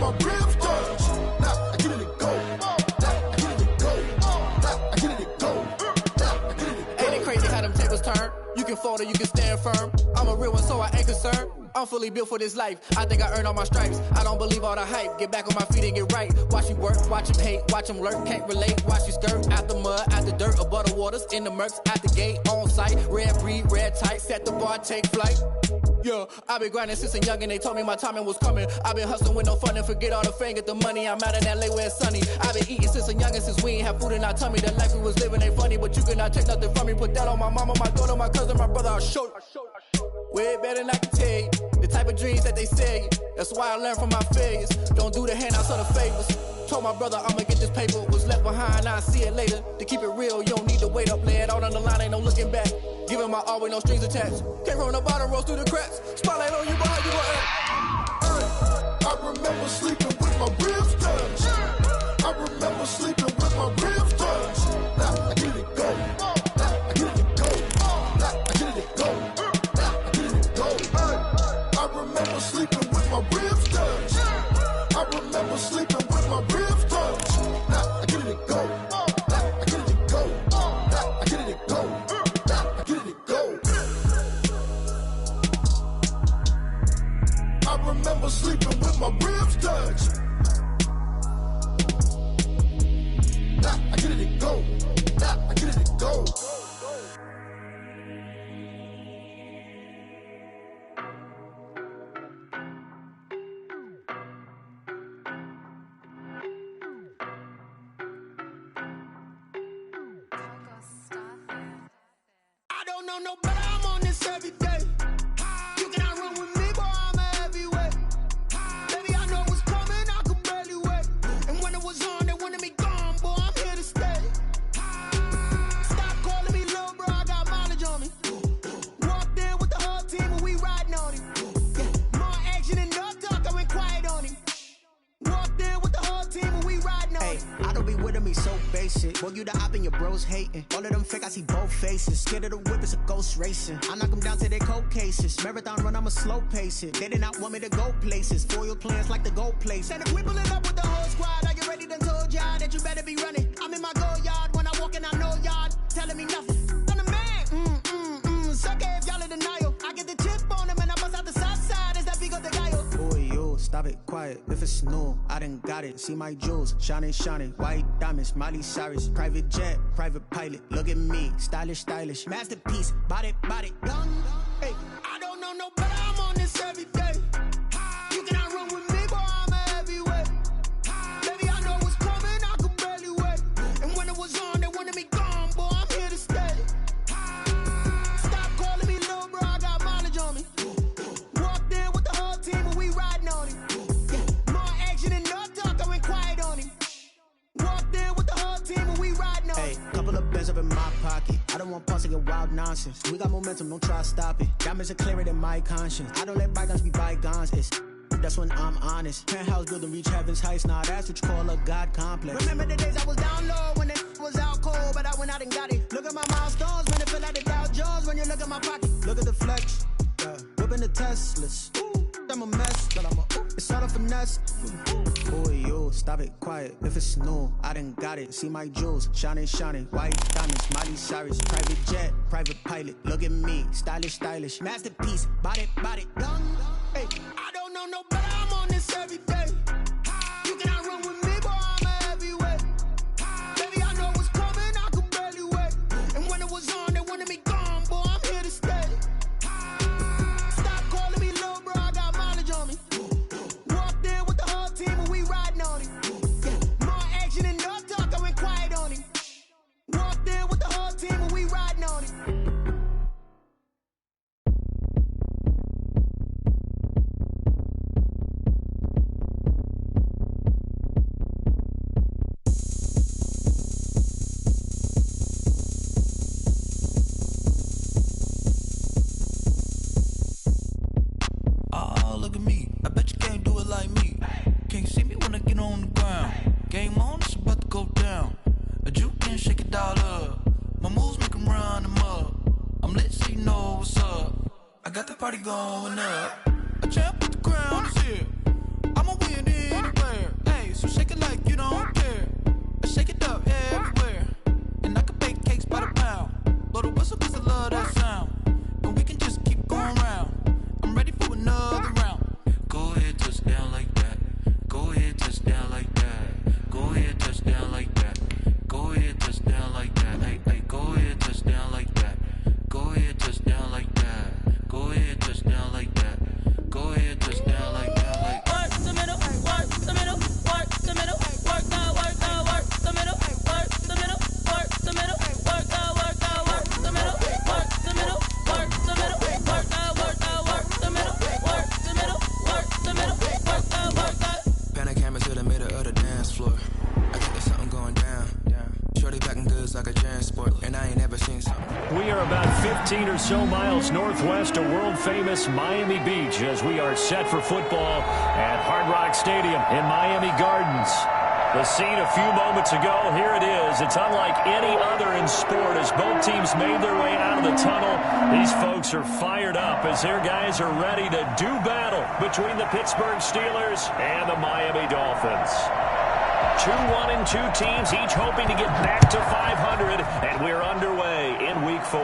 my rims touch. Nah, I get it and go. Nah, I get it and go. Nah, I get it and go. Nah, I get it and go. Ain't it crazy how them tables turn? You can fold or you can stand firm. I'm a real one, so I ain't concerned. I'm fully built for this life. I think I earned all my stripes. I don't believe all the hype. Get back on my feet and get right. Watch you work, watch him hate, watch him lurk. Can't relate, watch you skirt. Out the mud, out the dirt, above the waters, in the murks, at the gate, on site. Red breed, red tight, set the bar, take flight. Yeah, I been grinding since a youngin', they told me my timing was coming. I been hustling with no fun and forget all the fame, get the money. I'm out in LA where it's sunny. I been eating since a youngin', since we ain't have food in our tummy. The life we was living ain't funny, but you cannot take nothing from me. Put that on my mama, my daughter, my cousin, my brother, I'll show you. Way better than I can tell you. The type of dreams that they sell you. That's why I learned from my failures. Don't do the handouts or the favors. Told my brother I'ma get this paper. Was left behind, I'll see it later. To keep it real, you don't need to wait up. Lay it out on the line, ain't no looking back. Giving my all with no strings attached. Came from the bottom, rose through the cracks. Spotlight on you, behind you gon' act. I remember sleeping with my ribs touched. I remember sleeping with my ribs touched. Nah, I get it and go. Nah, I get it and go. Nah, I get it and go. Nah, I get it and go. I remember sleeping with my ribs touched. I remember sleeping with my ribs touched. Nah, I get it and go. Nah, I get it and go. Nah, I get it and go. Nah, I get it and go. I remember sleeping with my ribs touched. Nah, I get it and go. Nah, I get it and go. I don't know no better, I'm on this every day. You cannot run with me, boy, I'm a heavyweight. Baby, I know what's coming, I could barely wait. And when it was on, they wanted me gone, boy, I'm here to stay. Stop calling me little bro, I got mileage on me. Walked in with the whole team and we riding on him. Yeah, more action and no talk, I went quiet on him. Walked in with the whole team and we riding on him. I don't be with me so basic. Boy, you the op and your bros hating. All of them fake, I see both faces. Scared of the whip, it's a ghost racing. I knock them down to their cold cases. Marathon run, I'ma slow pace it. They did not want me to go places. Foil plans like the gold place. And if we pulling up with the whole squad, are you ready? Done told y'all that you better be running. I'm in my go yard when I walk in, I know y'all telling me nothing. I'm the man, suck it if y'all in denial. I get the chip on him and I bust out the south side. Is that big of the guy? Boy, yo, stop it, quiet. If it's new, I done got it. See my jewels, shining, shining. White diamonds, Miley Cyrus. Private jet, private pilot. Look at me, stylish, stylish. Masterpiece, body, young. Hey, I don't know no better, I'm on this every day. You cannot run with me, boy, I'm a heavyweight. Baby, I know what's coming, I could barely wait. And when it was on, they wanted me gone, boy, I'm here to stay. Stop calling me little bro, I got mileage on me. Walked in with the whole team and we riding on him. Yeah, more action and no talk, I went quiet on him. Walked in with the whole team and we riding on him. Hey, couple of bands up in my pocket. I don't want pulse to get wild nonsense. We got momentum, don't try to stop it. Diamonds are clearer than my conscience. I don't let bygones be bygones. It's that's when I'm honest. Penthouse building, reach heaven's heights. Nah, that's what you call a God complex. Remember the days I was down low when it was out cold, but I went out and got it. Look at my milestones when it feel like the Dow Jones when you look at my pocket. Look at the flex, yeah. Whipping the Teslas. Ooh, I'm a mess, but I'm a it's all a finesse. Boy, yo, stop it, quiet. If it's new, I done got it. See my jewels, shining, shining. White diamonds, Miley Cyrus. Private jet, private pilot. Look at me, stylish, stylish. Masterpiece, body, young. Hey, I don't know no better, I'm on this every day. You cannot run with me, boy, I'm a heavyweight. Baby, I know what's coming, I could barely wait. And when it was on, they wanted me gone, boy, I'm here to stay. Stop calling me little bro, I got mileage on me. Walked in with the whole team and we riding on him. Yeah, more action and no talk, I went quiet on him. Walked in with the whole team and we riding on him. Look at me, I bet you can't do it like me. Can't see me when I get on the ground. Game on, it's about to go down. A juke can shake it all up. My moves make them run them up. I'm lit so you know what's up. I got the party going up. A champ with the crown is here. I'ma win anyway. 15 or so miles northwest of world-famous Miami Beach as we are set for football at Hard Rock Stadium in Miami Gardens. The scene a few moments ago, here it is. It's unlike any other in sport as both teams made their way out of the tunnel. These folks are fired up as their guys are ready to do battle between the Pittsburgh Steelers and the Miami Dolphins. 2-1-2 teams, each hoping to get back to 500, and we're underway in Week 4.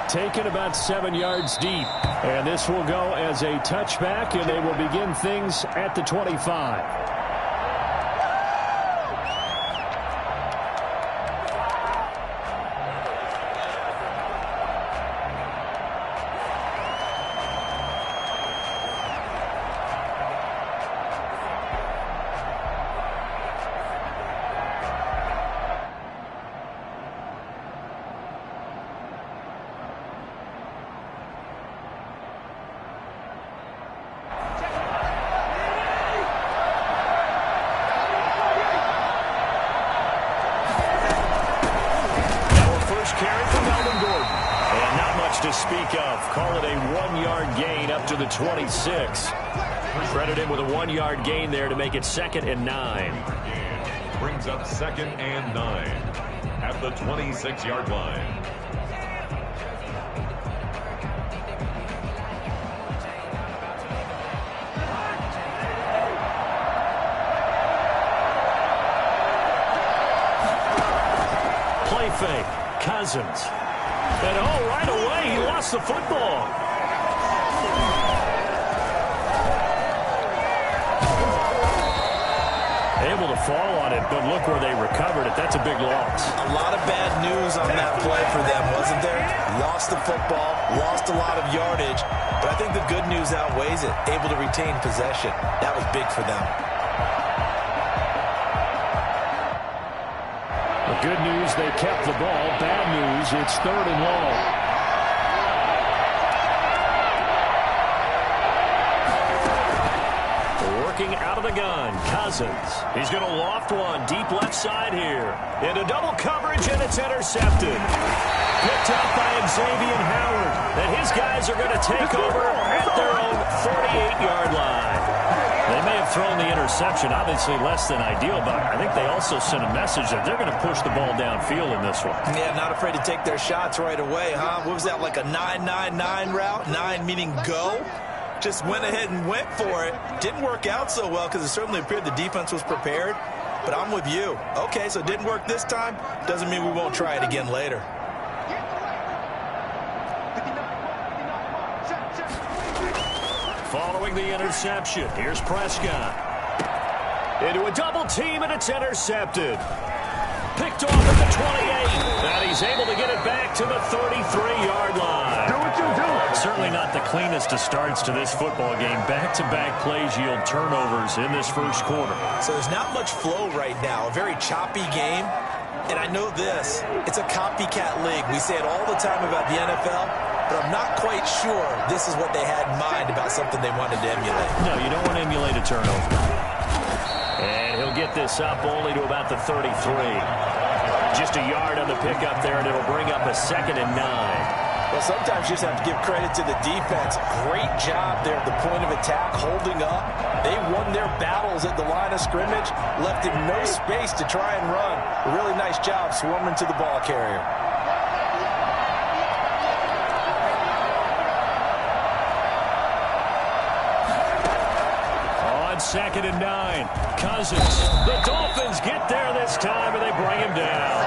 Taken about 7 yards deep, and this will go as a touchback, and they will begin things at the 25. To speak of. Call it a 1-yard gain up to the 26. Credit him with a 1-yard gain there to make it 2nd and 9. Brings up 2nd and 9 at the 26-yard line. Play fake. Cousins. And right away, he lost the football. Able to fall on it, but look where they recovered it. That's a big loss. A lot of bad news on that play for them, wasn't there? Lost the football, lost a lot of yardage, but I think the good news outweighs it. Able to retain possession. That was big for them. Good news, they kept the ball. Bad news, it's 3rd and long. Working out of the gun, Cousins. He's going to loft one deep left side here. Into double coverage, and it's intercepted. Picked up by Xavier Howard. And his guys are going to take over at their own 48-yard line. They may have thrown the interception, obviously less than ideal, but I think they also sent a message that they're going to push the ball downfield in this one. Yeah, not afraid to take their shots right away, huh? What was that, like a 9-9-9 route? 9 meaning go? Just went ahead and went for it. Didn't work out so well because it certainly appeared the defense was prepared, but I'm with you. Okay, so it didn't work this time. Doesn't mean we won't try it again later. Following the interception, here's Prescott. Into a double team, and it's intercepted. Picked off at the 28, and he's able to get it back to the 33-yard line. Do what you do. Certainly not the cleanest of starts to this football game. Back-to-back plays yield turnovers in this first quarter. So there's not much flow right now. A very choppy game. And I know this, it's a copycat league. We say it all the time about the NFL, but I'm not quite sure this is what they had in mind about something they wanted to emulate. No, you don't want to emulate a turnover. And he'll get this up only to about the 33. Just a yard on the pickup there, and it'll bring up a 2nd and 9. Well, sometimes you just have to give credit to the defense. Great job there at the point of attack, holding up. They won their battles at the line of scrimmage, left him no space to try and run. A really nice job swarming to the ball carrier. On 2nd and 9, Cousins. The Dolphins get there this time, and they bring him down.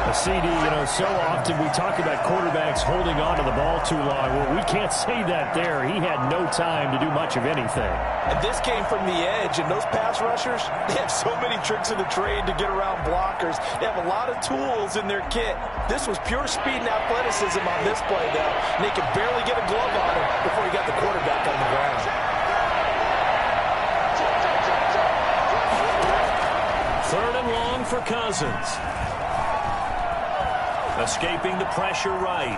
A CD, so often we talk about quarterbacks holding on to the ball too long. Well, we can't say that there. He had no time to do much of anything. And this came from the edge, and those pass rushers, they have so many tricks in the trade to get around blockers. They have a lot of tools in their kit. This was pure speed and athleticism on this play, though. And they could barely get a glove on him before he got the quarterback on the ground. 3rd and long for Cousins. Escaping the pressure right.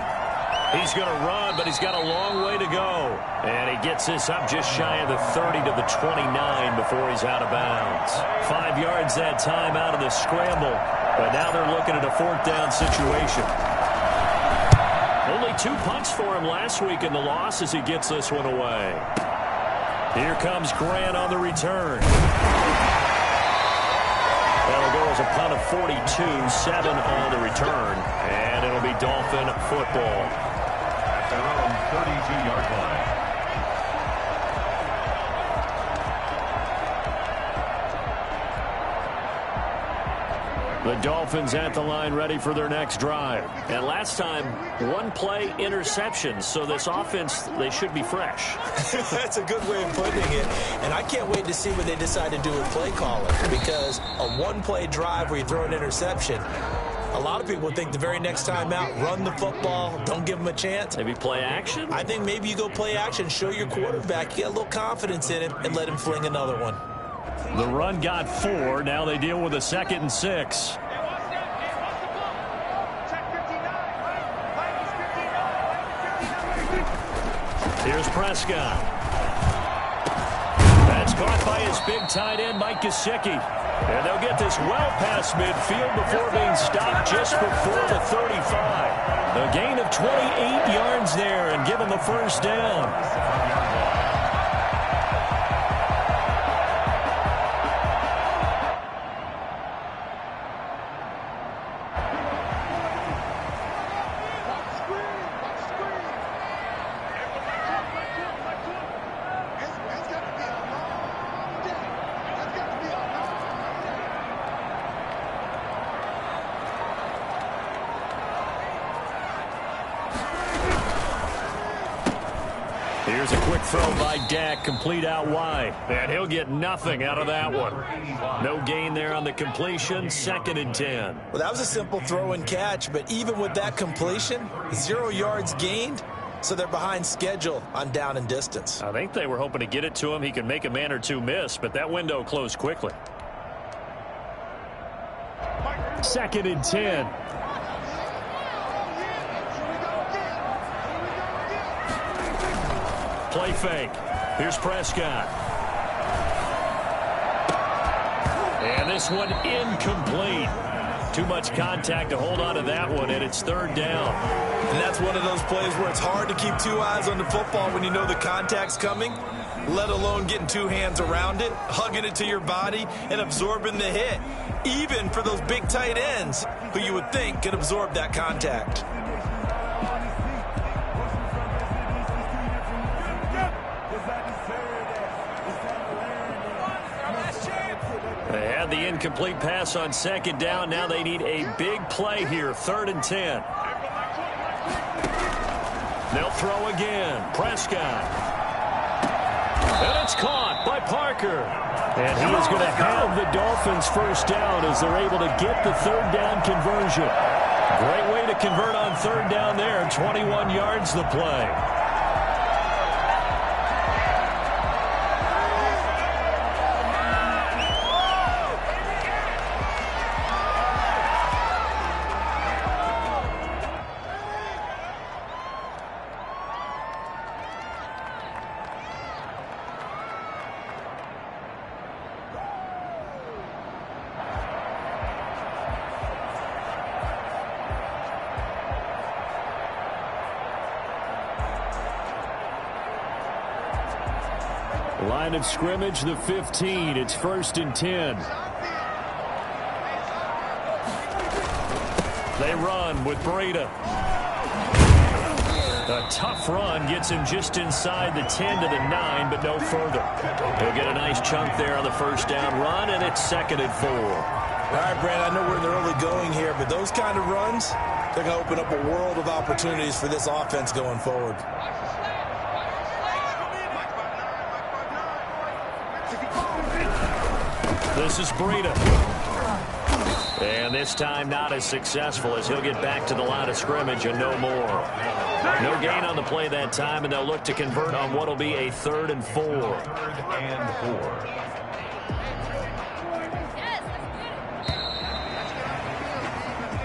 He's going to run, but he's got a long way to go. And he gets this up just shy of the 30 to the 29 before he's out of bounds. 5 yards that time out of the scramble. But now they're looking at a 4th down situation. Only 2 punts for him last week in the loss as he gets this one away. Here comes Grant on the return. That'll go as a punt of 42, 7 on the return, and it'll be Dolphin football. At their own 32-yard line. The Dolphins at the line ready for their next drive. And last time, 1-play interception. So this offense, they should be fresh. That's a good way of putting it. And I can't wait to see what they decide to do with play calling. Because a 1-play drive where you throw an interception, a lot of people think the very next time out, run the football, don't give them a chance. Maybe play action? I think maybe you go play action, show your quarterback, you get a little confidence in him, and let him fling another one. The run got 4. Now they deal with a 2nd and 6. Here's Prescott. That's caught by his big tight end, Mike Gesicki. And they'll get this well past midfield before being stopped just before the 35. A gain of 28 yards there and give him the first down. Here's a quick throw by Dak, complete out wide. And he'll get nothing out of that one. No gain there on the completion, 2nd and 10. Well, that was a simple throw and catch, but even with that completion, 0 yards gained, so they're behind schedule on down and distance. I think they were hoping to get it to him. He could make a man or two miss, but that window closed quickly. 2nd and 10. Play fake. Here's Prescott. And this one incomplete. Too much contact to hold on to that one, and it's 3rd down. And that's one of those plays where it's hard to keep 2 eyes on the football when you know the contact's coming, let alone getting 2 hands around it, hugging it to your body, and absorbing the hit, even for those big tight ends who you would think could absorb that contact. They had the incomplete pass on 2nd down. Now they need a big play here, 3rd and 10. They'll throw again. Prescott. And it's caught by Parker. And he is going to have the Dolphins first down as they're able to get the 3rd down conversion. Great way to convert on 3rd down there. 21 yards the play. Line of scrimmage, the 15. It's 1st and 10. They run with Breida. A tough run gets him just inside the 10 to the 9, but no further. He'll get a nice chunk there on the 1st down run, and it's 2nd and 4. All right, Brandon, I know we're in the early going here, but those kind of runs, they're going to open up a world of opportunities for this offense going forward. This is Breida. And this time not as successful as he'll get back to the line of scrimmage and no more. No gain on the play that time, and they'll look to convert on what will be a 3rd and 4. 3rd and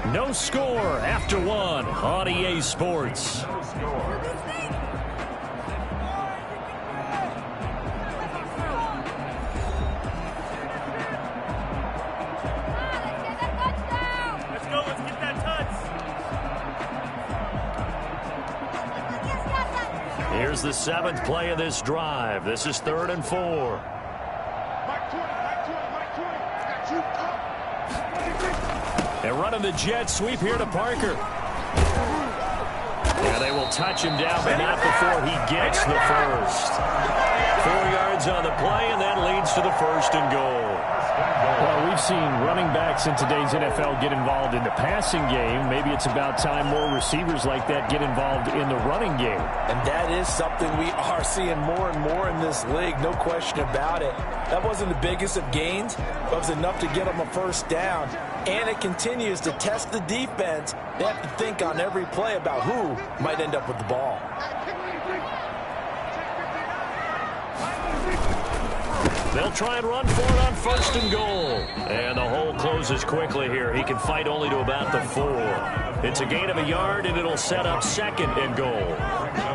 4. No score after 1 on EA Sports. No score. here's the 7th play of this drive. This is 3rd and 4. And running the jet sweep here to Parker. Yeah, they will touch him down, but not before he gets the first. 4 yards on the play, and that leads to the 1st and goal. Well, we've seen running backs in today's NFL get involved in the passing game. Maybe it's about time more receivers like that get involved in the running game. And that is something we are seeing more and more in this league, no question about it. That wasn't the biggest of gains, but it was enough to get them a first down. And it continues to test the defense. They have to think on every play about who might end up with the ball. They'll try and run for it on 1st and goal. And the hole closes quickly here. He can fight only to about the 4. It's a gain of a yard, and it'll set up 2nd and goal.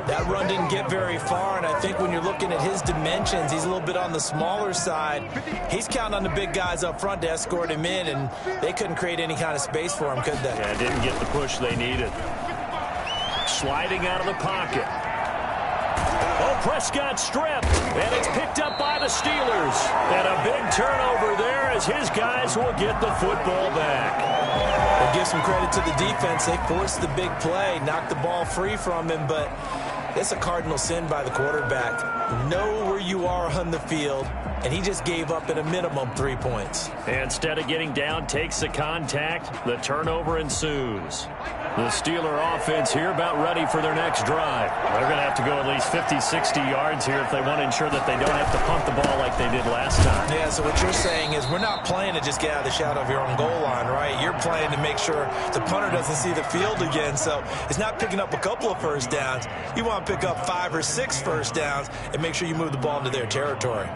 That run didn't get very far, and I think when you're looking at his dimensions, he's a little bit on the smaller side. He's counting on the big guys up front to escort him in, and they couldn't create any kind of space for him, could they? Yeah, didn't get the push they needed. Sliding out of the pocket. Oh, Prescott stripped, and it's picked up by the Steelers. And a big turnover there as his guys will get the football back. We'll give some credit to the defense. They forced the big play, knocked the ball free from him, but it's a cardinal sin by the quarterback. Know where you are on the field, and he just gave up at a minimum 3 points. Instead of getting down, takes the contact. The turnover ensues. The Steeler offense here about ready for their next drive. They're going to have to go at least 50, 60 yards here if they want to ensure that they don't have to pump the ball like they did last time. Yeah, so what you're saying is we're not playing to just get out of the shadow of your own goal line, right? You're playing to make sure the punter doesn't see the field again. So it's not picking up a couple of first downs. You want to pick up 5 or 6 first downs and make sure you move the ball into their territory.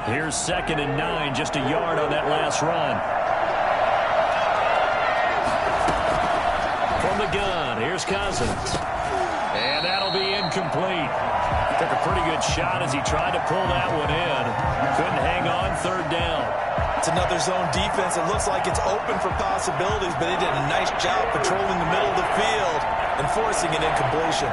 Here's 2nd and 9, just a yard on that last run. From the gun, here's Cousins. And that'll be incomplete. Took a pretty good shot as he tried to pull that one in. Couldn't hang on, 3rd down. It's another zone defense. It looks like it's open for possibilities, but they did a nice job patrolling the middle of the field and forcing an incompletion.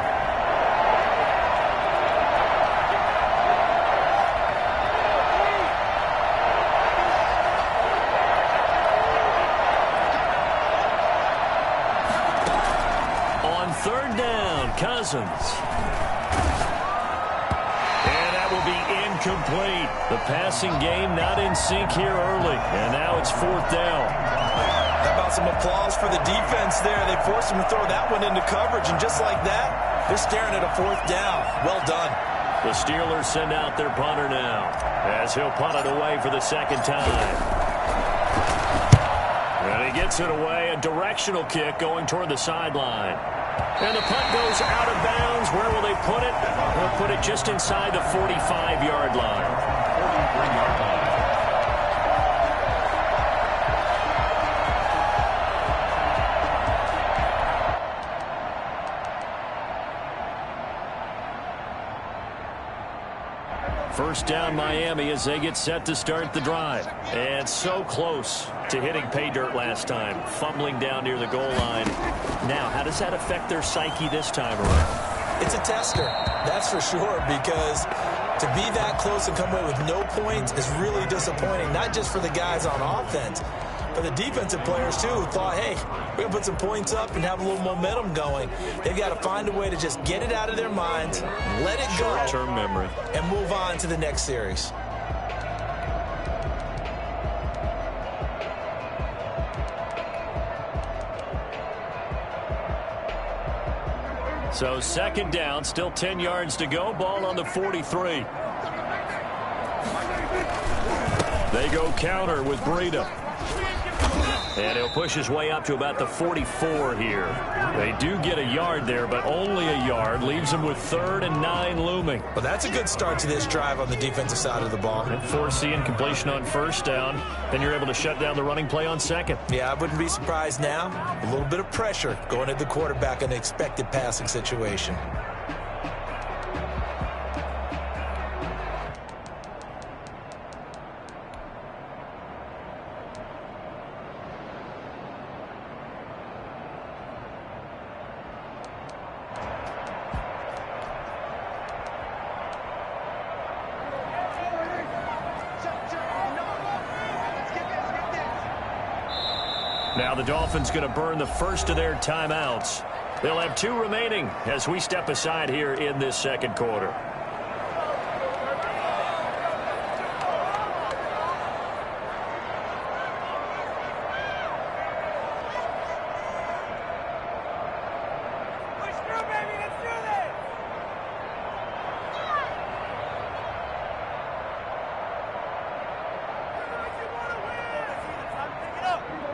Cousins. And that will be incomplete. The passing game not in sync here early. And now it's 4th down. How about some applause for the defense there? They forced him to throw that one into coverage, and just like that, they're staring at a 4th down. Well done. The Steelers send out their punter now as he'll punt it away for the 2nd time. And he gets it away, a directional kick going toward the sideline. And the punt goes out of bounds. Where will they put it? They'll put it just inside the 45-yard line. First down Miami as they get set to start the drive. And so close to hitting pay dirt last time. Fumbling down near the goal line. Now, how does that affect their psyche this time around? It's a tester, that's for sure, because to be that close and come away with no points is really disappointing, not just for the guys on offense, but the defensive players, too, who thought, hey, we're going to put some points up and have a little momentum going. They've got to find a way to just get it out of their minds, let it go, short-term memory, and move on to the next series. So 2nd down, still 10 yards to go. Ball on the 43. They go counter with Breida. And he'll push his way up to about the 44 here. They do get a yard there, but only a yard. Leaves them with 3rd and 9 looming. Well, that's a good start to this drive on the defensive side of the ball. And force the incompletion on 1st down. Then you're able to shut down the running play on 2nd. Yeah, I wouldn't be surprised now. A little bit of pressure going at the quarterback in an expected passing situation. Now the Dolphins going to burn the first of their timeouts. They'll have 2 remaining as we step aside here in this second quarter.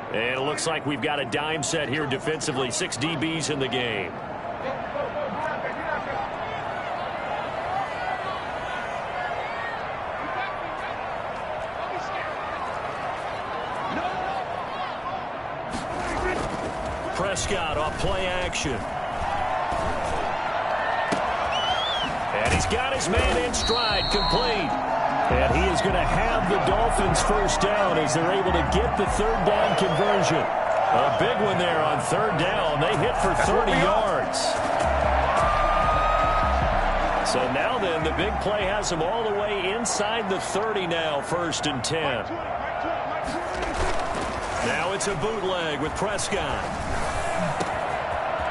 And it looks like we've got a dime set here defensively. 6 DBs in the game. Prescott off play action. And he's got his man in stride, complete. And he is going to have the Dolphins first down as they're able to get the third down conversion. A big one there on third down. They hit for 30 yards. So now then, the big play has them all the way inside the 30 now, 1st and 10. Now it's a bootleg with Prescott.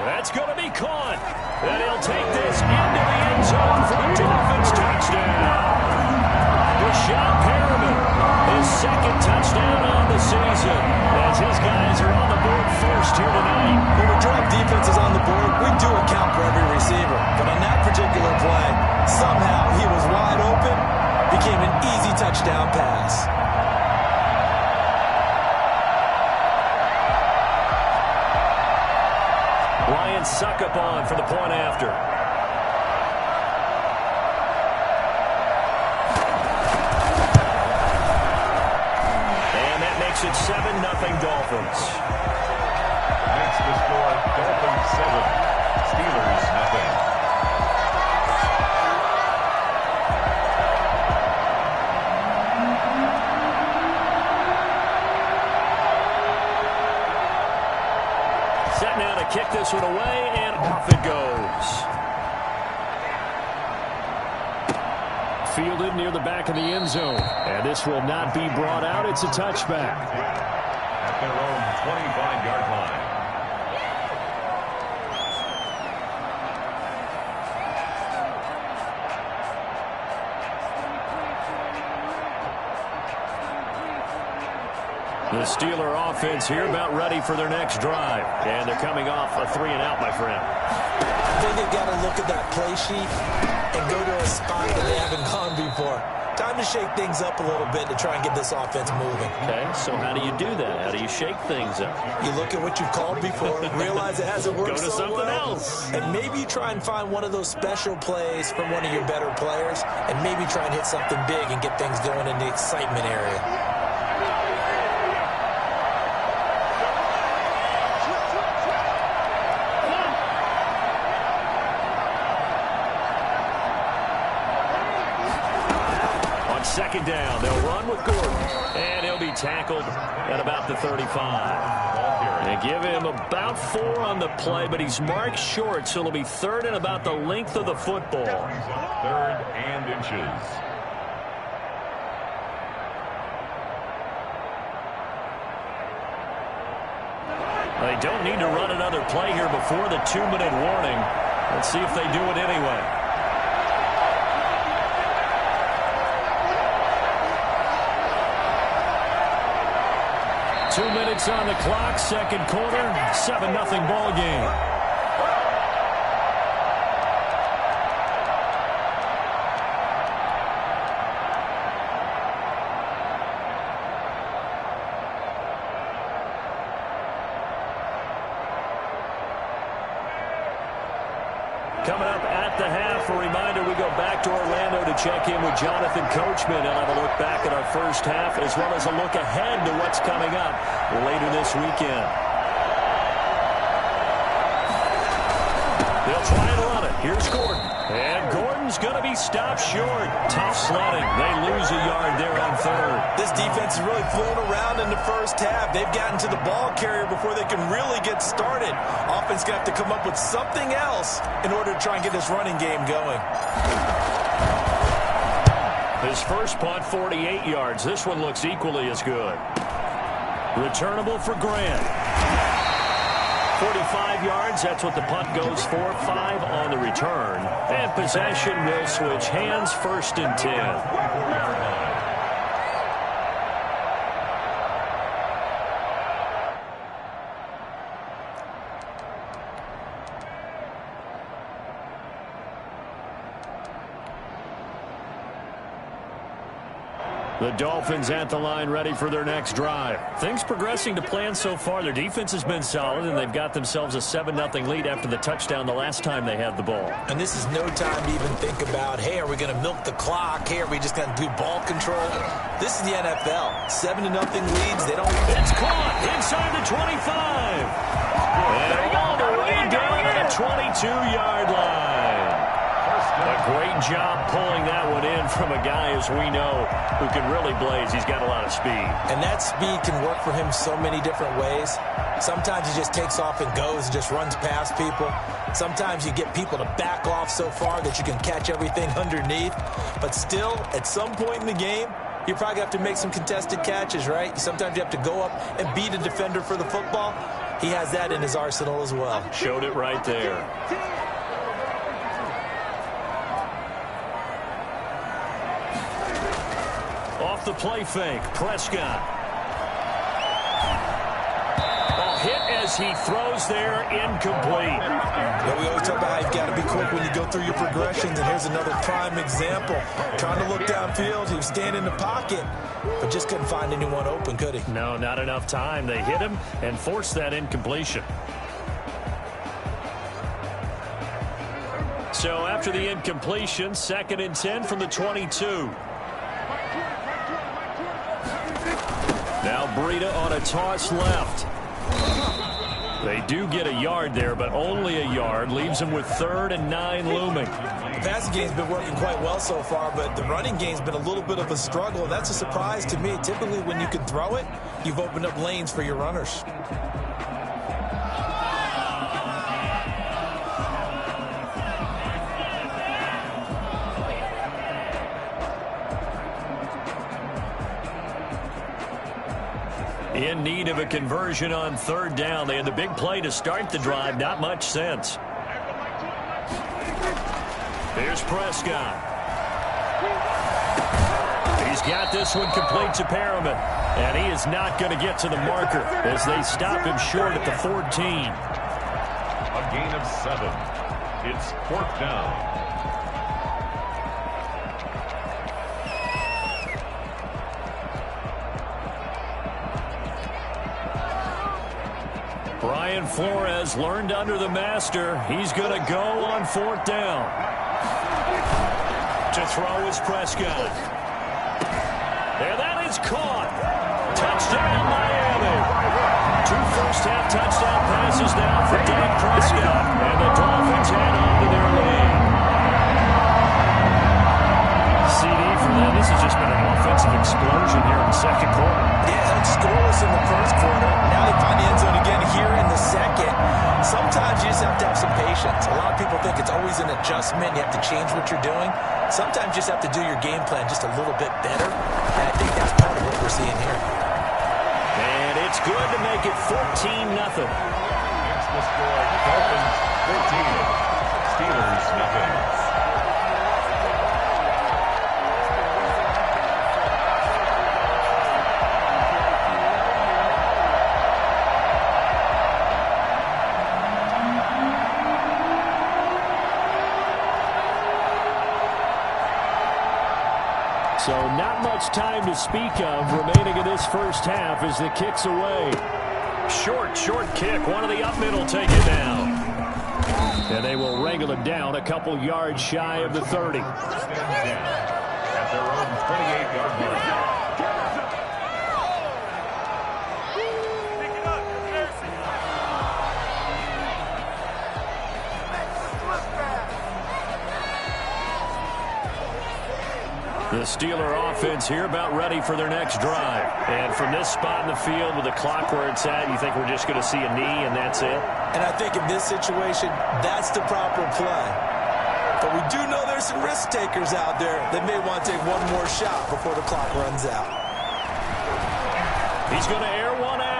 That's going to be caught. And he'll take this into the end zone for the Dolphins touchdown. Sean Perriman, his 2nd touchdown on the season, as his guys are on the board first here tonight. When we drop defenses on the board, we do account for every receiver. But on that particular play, somehow he was wide open, became an easy touchdown pass. Lions suck up on for the point after. It's 7-0 Dolphins. Makes the score Dolphins 7, Steelers nothing. Set now to kick this one away, and off it goes. Fielded near the back of the end zone. And this will not be brought out. It's a touchback. At their own 25-yard line. The Steeler offense here about ready for their next drive. And they're coming off a 3-and-out, my friend. I think they've got to look at that play sheet and go to a spot that they haven't gone before. Time to shake things up a little bit to try and get this offense moving. Okay, so how do you do that? How do you shake things up? You look at what you've called before, realize it hasn't worked so so something well, else. and maybe you try and find one of those special plays from one of your better players, and maybe try and hit something big and get things going in the excitement area. Second down, they'll run with Gordon, and he'll be tackled at about the 35. They give him about 4 on the play, but he's marked short, so it'll be 3rd and about the length of the football. 3rd and inches. They don't need to run another play here before the 2-minute warning. Let's see if they do it anyway. 2 minutes on the clock, second quarter, 7-0 ball game. Coming up at the half, a reminder, we go back to Orlando to check in with Jonathan Coachman and have a look back at our first half as well as a look ahead to what's coming up later this weekend. They'll try and run it. Here's Gordon. And Gordon's going to be stopped short. Tough sledding. They lose a yard there on 3rd. This defense is really flown around in the first half. They've gotten to the ball carrier before they can really get started. Offense going to have to come up with something else in order to try and get this running game going. His first punt, 48 yards. This one looks equally as good. Returnable for Grant. 45 yards, that's what the punt goes for. 5 on the return. And possession will switch hands, 1st and 10. The Dolphins at the line ready for their next drive. Things progressing to plan so far. Their defense has been solid, and they've got themselves a 7-0 lead after the touchdown the last time they had the ball. And this is no time to even think about, hey, are we going to milk the clock? Hey, are we just going to do ball control? This is the NFL. 7-0 leads. They don't. It's caught inside the 25. And all the way down to the 22-yard line. A great job pulling that one in from a guy, as we know, who can really blaze. He's got a lot of speed. And that speed can work for him so many different ways. Sometimes he just takes off and goes and just runs past people. Sometimes you get people to back off so far that you can catch everything underneath. But still, at some point in the game, you probably have to make some contested catches, right? Sometimes you have to go up and beat a defender for the football. He has that in his arsenal as well. Showed it right there. Off the play fake, Prescott. Ball hit as he throws there, incomplete. Yeah, we always talk about how you've got to be quick when you go through your progressions, and here's another prime example. Trying to look downfield, he was standing in the pocket, but just couldn't find anyone open, could he? No, not enough time. They hit him and forced that incompletion. So after the incompletion, 2nd and 10 from the 22. Now Breida on a toss left. They do get a yard there, but only a yard. Leaves them with 3rd and 9 looming. The passing game's been working quite well so far, but the running game's been a little bit of a struggle, and that's a surprise to me. Typically, when you can throw it, you've opened up lanes for your runners. In need of a conversion on 3rd down. They had the big play to start the drive. Not much sense. Here's Prescott. He's got this one complete to Perriman. And he is not going to get to the marker as they stop him short at the 14. A gain of 7. It's 4th down. Brian Flores learned under the master. He's going to go on 4th down. To throw is Prescott. And that is caught. Touchdown, Miami. 2 first-half touchdown passes now for Dak Prescott. And the Dolphins head on to their lead. CD for them. This has just been an offensive explosion here in the 2nd quarter. Yeah, held scoreless in the 1st quarter. Now they find the end zone again here in the 2nd. Sometimes you just have to have some patience. A lot of people think it's always an adjustment. You have to change what you're doing. Sometimes you just have to do your game plan just a little bit better. And I think that's part of what we're seeing here. And it's good to make it 14-0. It's the score. Dolphins 14. Steelers nothing. So not much time to speak of remaining in this 1st half as the kick's away. Short kick. One of the up middle take it down. And they will wrangle him down a couple yards shy of the 30. At their own 28-yard line. The Steeler offense here about ready for their next drive. And from this spot in the field with the clock where it's at, you think we're just going to see a knee and that's it? And I think in this situation, that's the proper play. But we do know there's some risk takers out there that may want to take one more shot before the clock runs out. He's going to air one out.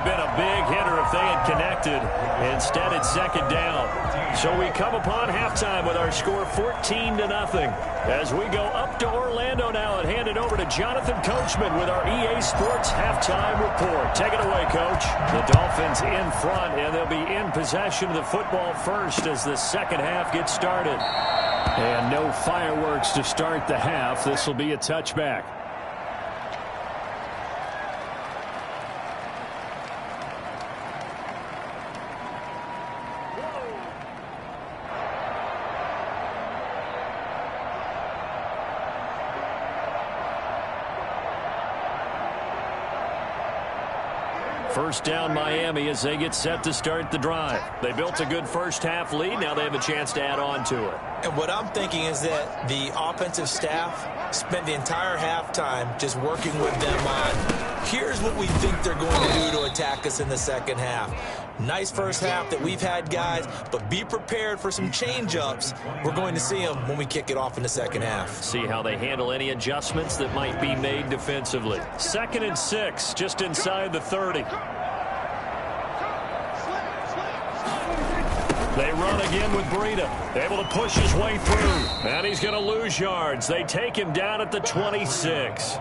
been a big hitter if they had connected. Instead, it's second down. So we come upon halftime with our score 14-0. As we go up to Orlando now and hand it over to Jonathan Coachman with our EA Sports Halftime Report. Take it away, Coach. The Dolphins in front, and they'll be in possession of the football first as the second half gets started. And no fireworks to start the half. This will be a touchback. First down Miami as they get set to start the drive. They built a good first half lead. Now they have a chance to add on to it. And what I'm thinking is that the offensive staff spent the entire halftime just working with them on, here's what we think they're going to do to attack us in the second half. Nice first half that we've had, guys, but be prepared for some change-ups. We're going to see them when we kick it off in the second half. See how they handle any adjustments that might be made defensively. 2nd and 6, just inside the 30. They run again with Breida. Able to push his way through. And he's going to lose yards. They take him down at the 26.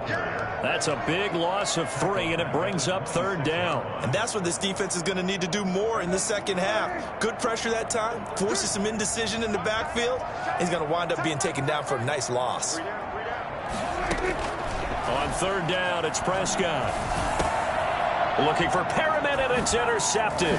That's a big loss of 3, and it brings up 3rd down. And that's what this defense is going to need to do more in the second half. Good pressure that time. Forces some indecision in the backfield. He's going to wind up being taken down for a nice loss. On 3rd down, it's Prescott. Looking for Perriman, and it's intercepted.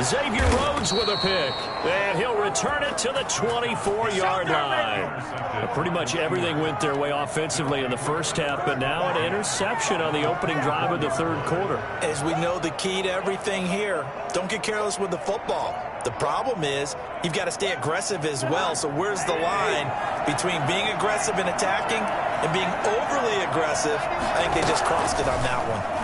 Xavier Rhodes with a pick, and he'll return it to the 24-yard line. Pretty much everything went their way offensively in the first half, but now an interception on the opening drive of the 3rd quarter. As we know, the key to everything here, don't get careless with the football. The problem is you've got to stay aggressive as well, so where's the line between being aggressive and attacking and being overly aggressive? I think they just crossed it on that one.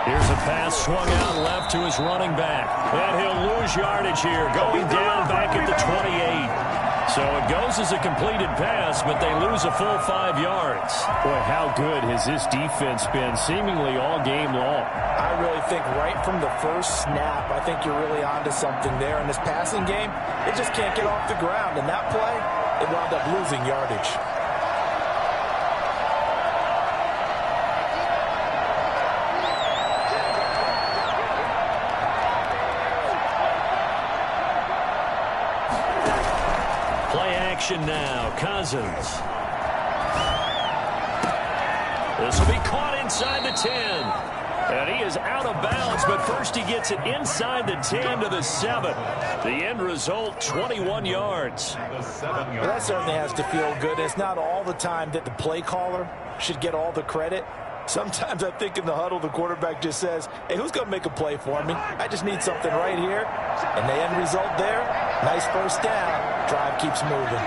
Here's a pass swung out left to his running back. And he'll lose yardage here, going down back at the 28. So it goes as a completed pass, but they lose a full 5 yards. Boy, how good has this defense been seemingly all game long? I really think right from the first snap, I think you're really onto something there. In this passing game, it just can't get off the ground. And that play, it wound up losing yardage. Now, Cousins. This will be caught inside the 10. And he is out of bounds, but first he gets it inside the 10 to the 7. The end result, 21 yards. Well, that certainly has to feel good. It's not all the time that the play caller should get all the credit. Sometimes I think in the huddle, the quarterback just says, hey, who's going to make a play for me? I just need something right here. And the end result there, nice first down. Drive keeps moving.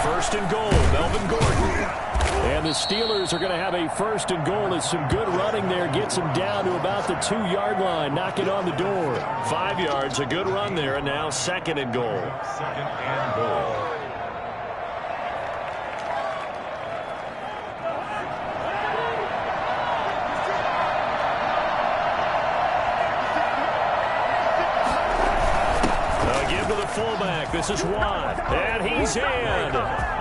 1st and goal, Melvin Gordon. And the Steelers are going to have a 1st and goal as some good running there gets them down to about the 2-yard line, knocking on the door. 5 yards, a good run there, and now 2nd and goal. 2nd and goal. Fullback, this is Watt, and he's in.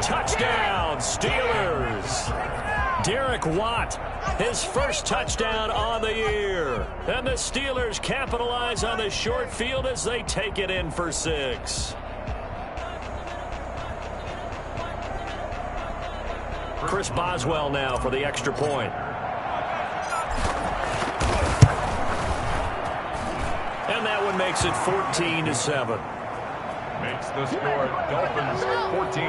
Touchdown, Steelers. Derek Watt, his first touchdown on the year. And the Steelers capitalize on the short field as they take it in for 6. Chris Boswell now for the extra point. And that one makes it 14-7. Makes the score Dolphins 14,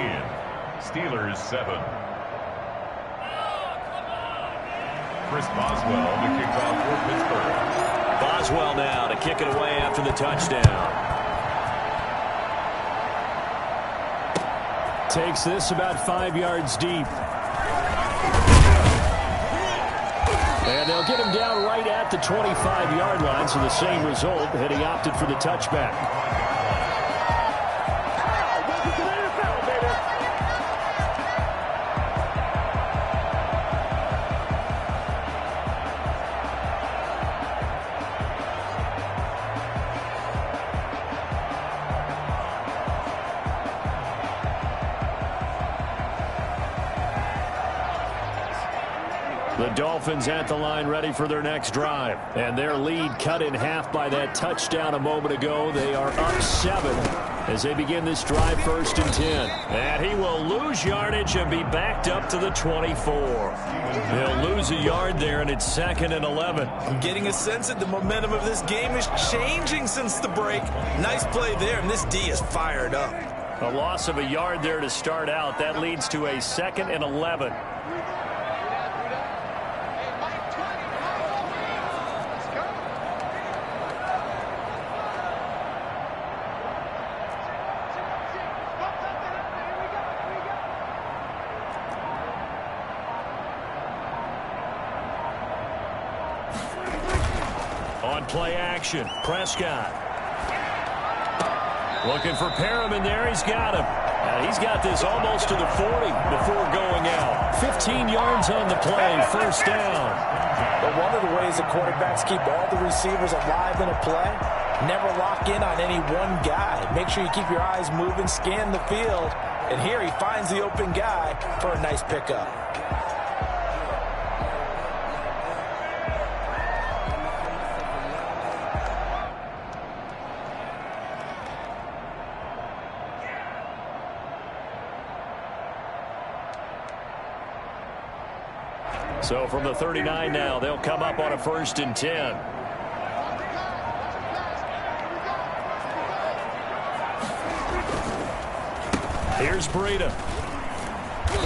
Steelers 7. Chris Boswell to kick off for Pittsburgh. Boswell now to kick it away after the touchdown. Takes this about 5 yards deep. And they'll get him down right at the 25-yard line, so the same result, had he opted for the touchback. The Dolphins at the line ready for their next drive. And their lead cut in half by that touchdown a moment ago. They are up 7 as they begin this drive 1st and 10. And he will lose yardage and be backed up to the 24. He'll lose a yard there, and it's 2nd and 11. I'm getting a sense that the momentum of this game is changing since the break. Nice play there, and this D is fired up. A loss of a yard there to start out. That leads to a 2nd and 11. On play action, Prescott. Looking for Perriman there. He's got him. And he's got this almost to the 40 before going out. 15 yards on the play, 1st down. But one of the ways the quarterbacks keep all the receivers alive in a play, never lock in on any one guy. Make sure you keep your eyes moving, scan the field. And here he finds the open guy for a nice pickup. So from the 39 now, they'll come up on a 1st and 10. Here's Breida.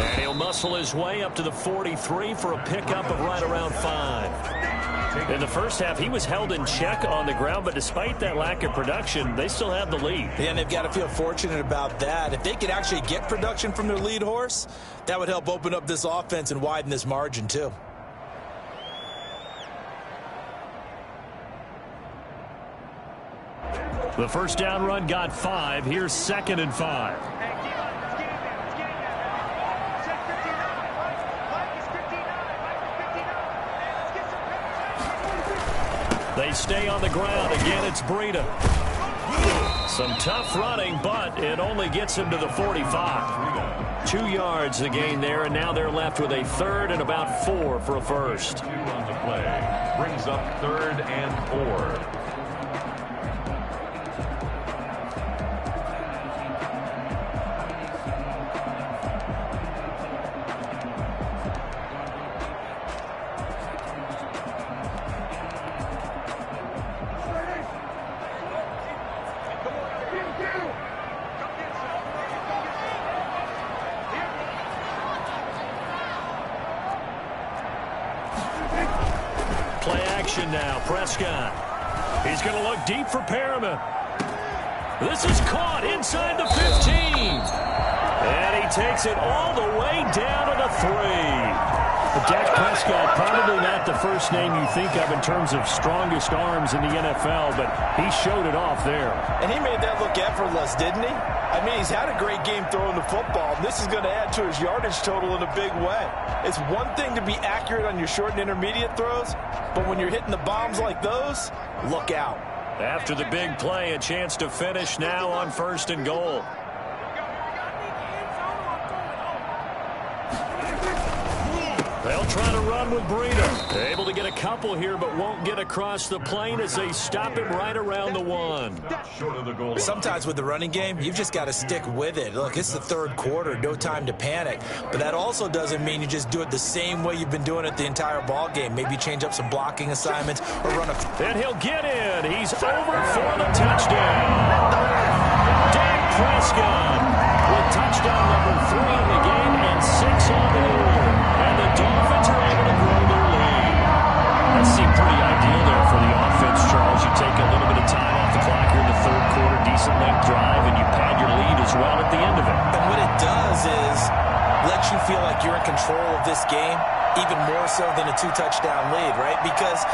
And he'll muscle his way up to the 43 for a pickup of right around 5. In the first half, he was held in check on the ground, but despite that lack of production, they still have the lead. Yeah, and they've got to feel fortunate about that. If they could actually get production from their lead horse, that would help open up this offense and widen this margin too. The 1st down run got 5. Here's 2nd and 5. They stay on the ground. Again, it's Breida. Some tough running, but it only gets him to the 45. 2 yards the gain there, and now they're left with a 3rd and about 4 for a 1st. 2 on the play. Brings up 3rd and 4. Play action now. Prescott. He's going to look deep for Perriman. This is caught inside the 15. And he takes it all the way down to the 3. But Dak Prescott, probably not the first name you think of in terms of strongest arms in the NFL, but he showed it off there. And he made that look effortless, didn't he? I mean, he's had a great game throwing the football. This is going to add to his yardage total in a big way. It's one thing to be accurate on your short and intermediate throws, but when you're hitting the bombs like those, look out. After the big play, a chance to finish now on 1st and goal. They'll try to run with Breida. Able to get a couple here, but won't get across the plane as they stop him right around the 1. Short of the goal. Sometimes with the running game, you've just got to stick with it. Look, it's the 3rd quarter, no time to panic. But that also doesn't mean you just do it the same way you've been doing it the entire ball game. Maybe change up some blocking assignments or run a... And he'll get in. He's over for the touchdown. Dak Prescott with touchdown number 3 in the game and 6 on the year. And the Dolphins are able to grow their lead. That seemed pretty ideal there for the offense, Charles. You take a little bit of time off the clock here in the 3rd quarter, decent length drive, and you pad your lead as well at the end of it. And what it does is let you feel like you're in control of this game, even more so than a 2-touchdown lead, right? Because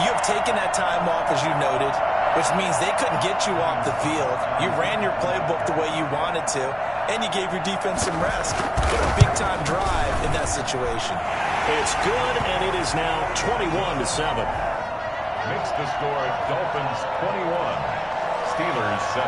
you have taken that time off, as you noted, which means they couldn't get you off the field. You ran your playbook the way you wanted to, and you gave your defense some rest. What a big-time drive in that situation. It's good, and it is now 21-7. Makes the score Dolphins 21, Steelers 7.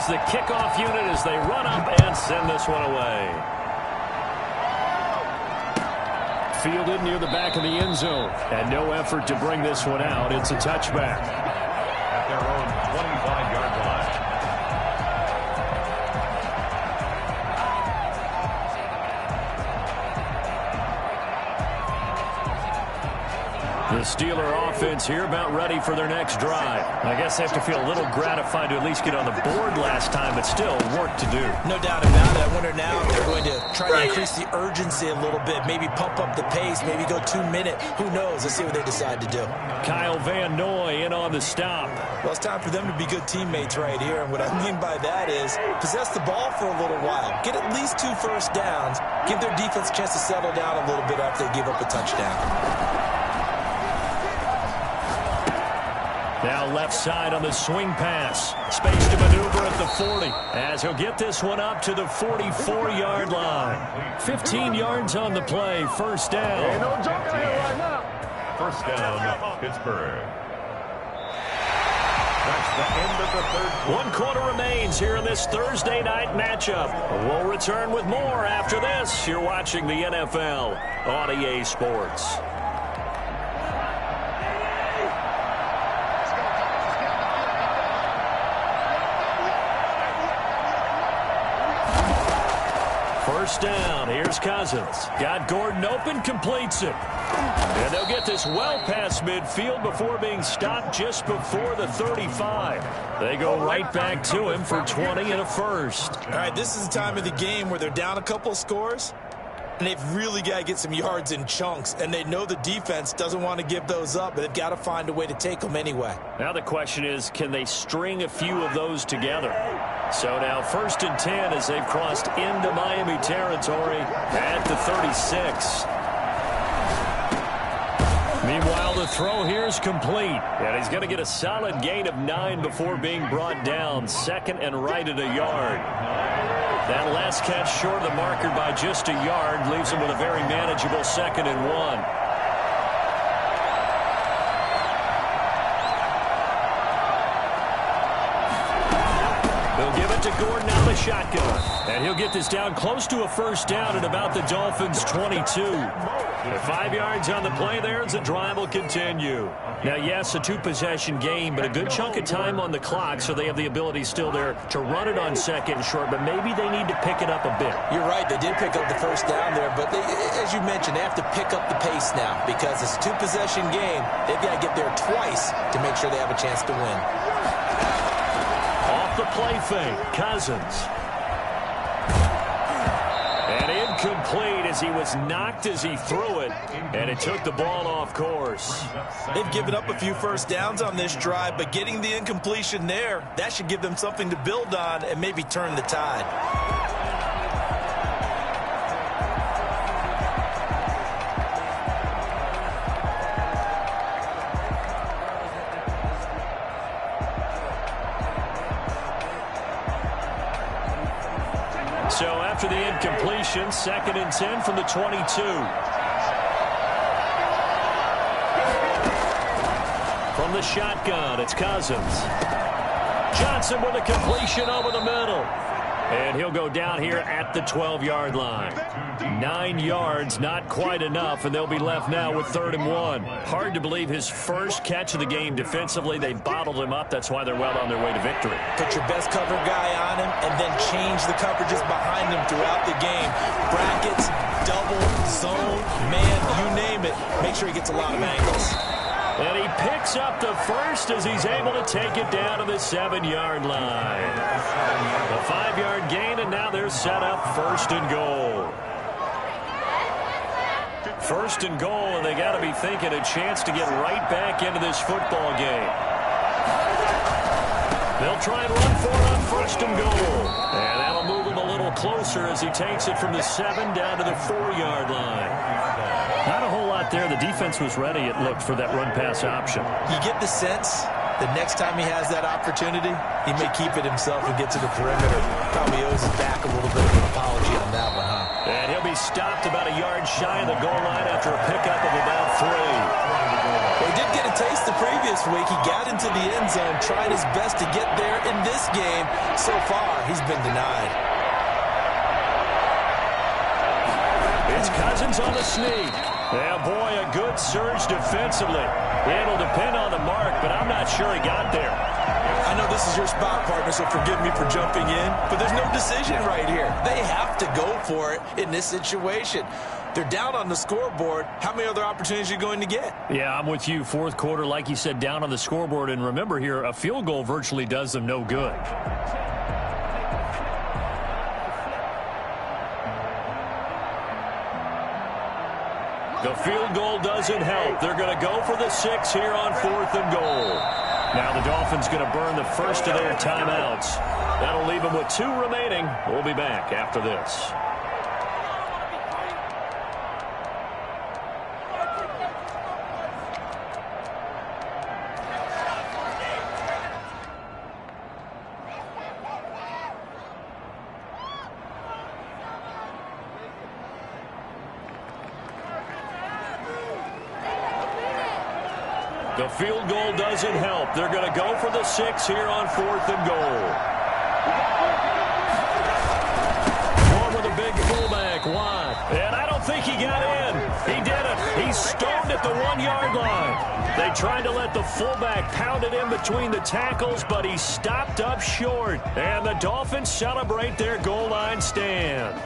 goes the kickoff unit as they run up and send this one away. Fielded near the back of the end zone. And no effort to bring this one out. It's a touchback. At their own 25-yard line. The Steeler offense here about ready for their next drive. I guess they have to feel a little gratified to at least get on the board last time, but still work to do. No doubt about it. I wonder now if they're going to try to increase the urgency a little bit, maybe pump up the pace, maybe go 2 minute. Who knows? Let's see what they decide to do. Kyle Van Noy in on the stop. Well, it's time for them to be good teammates right here, and what I mean by that is possess the ball for a little while. Get at least 2 first downs. Give their defense a chance to settle down a little bit after they give up a touchdown. Now left side on the swing pass. Space to maneuver at the 40 as he'll get this one up to the 44-yard line. 15 yards on the play. First down. First down, Pittsburgh. That's the end of the third quarter. 1 quarter remains here in this Thursday night matchup. We'll return with more after this. You're watching the NFL on EA Sports. First down. Here's Cousins. Got Gordon open, completes it. And they'll get this well past midfield before being stopped just before the 35. They go right back to him for 20 and a first. All right, this is the time of the game where they're down a couple of scores, and they've really got to get some yards in chunks, and they know the defense doesn't want to give those up, but they've got to find a way to take them anyway. Now the question is, can they string a few of those together? So now 1st and 10 as they've crossed into Miami territory at the 36. Meanwhile, the throw here is complete. And he's going to get a solid gain of 9 before being brought down. 2nd and right at a yard. That last catch short of the marker by just a yard leaves him with a very manageable 2nd and 1. They'll give it to Gordon out of the shotgun. And he'll get this down close to a first down at about the Dolphins' 22. 5 yards on the play there as the drive will continue. Now, yes, a 2-possession game, but a good chunk of time on the clock, so they have the ability still there to run it on 2nd and short, but maybe they need to pick it up a bit. You're right. They did pick up the first down there, but they, as you mentioned, they have to pick up the pace now because it's a 2-possession game. They've got to get there twice to make sure they have a chance to win. Off the play fake, Cousins. And incomplete as he was knocked as he threw it, and it took the ball off course. They've given up a few first downs on this drive, but getting the incompletion there, that should give them something to build on and maybe turn the tide. So after the incompletion, 2nd and 10 from the 22. From the shotgun, it's Cousins. Johnson with a completion over the middle. And he'll go down here at the 12-yard line. 9 yards, not quite enough, and they'll be left now with 3rd and 1. Hard to believe his first catch of the game defensively. They bottled him up. That's why they're well on their way to victory. Put your best cover guy on him and then change the coverages behind him throughout the game. Brackets, double, zone, man, you name it. Make sure he gets a lot of angles. And he picks up the first as he's able to take it down to the 7-yard line. A 5-yard gain, and now they're set up 1st and goal. 1st and goal, and they got to be thinking a chance to get right back into this football game. They'll try and run for it on 1st and goal. And that'll move him a little closer as he takes it from the 7 down to the 4-yard line. Not a whole lot there. The defense was ready, it looked, for that run-pass option. You get the sense that next time he has that opportunity, he may keep it himself and get to the perimeter. Probably owes his back a little bit of an apology on that one, huh? And he'll be stopped about a yard shy of the goal line after a pickup of about 3. Well, he did get a taste the previous week. He got into the end zone, trying his best to get there in this game. So far, he's been denied. It's Cousins on the sneak. Yeah, boy, a good surge defensively. It'll depend on the mark, but I'm not sure he got there. I know this is your spot, partner, so forgive me for jumping in, but there's no decision right here. They have to go for it in this situation. They're down on the scoreboard. How many other opportunities are you going to get? Yeah, I'm with you. Fourth quarter, like you said, down on the scoreboard. And remember here, a field goal virtually does them no good. The field goal doesn't help. They're going to go for the 6 here on 4th and goal. Now the Dolphins going to burn the first of their timeouts. That'll leave them with 2 remaining. We'll be back after this. The field goal doesn't help. They're going to go for the 6 here on 4th and goal. One with a big fullback, Watt. And I don't think he got in. He did it. He stoned at the 1-yard line. They tried to let the fullback pound it in between the tackles, but he stopped up short. And the Dolphins celebrate their goal line stand.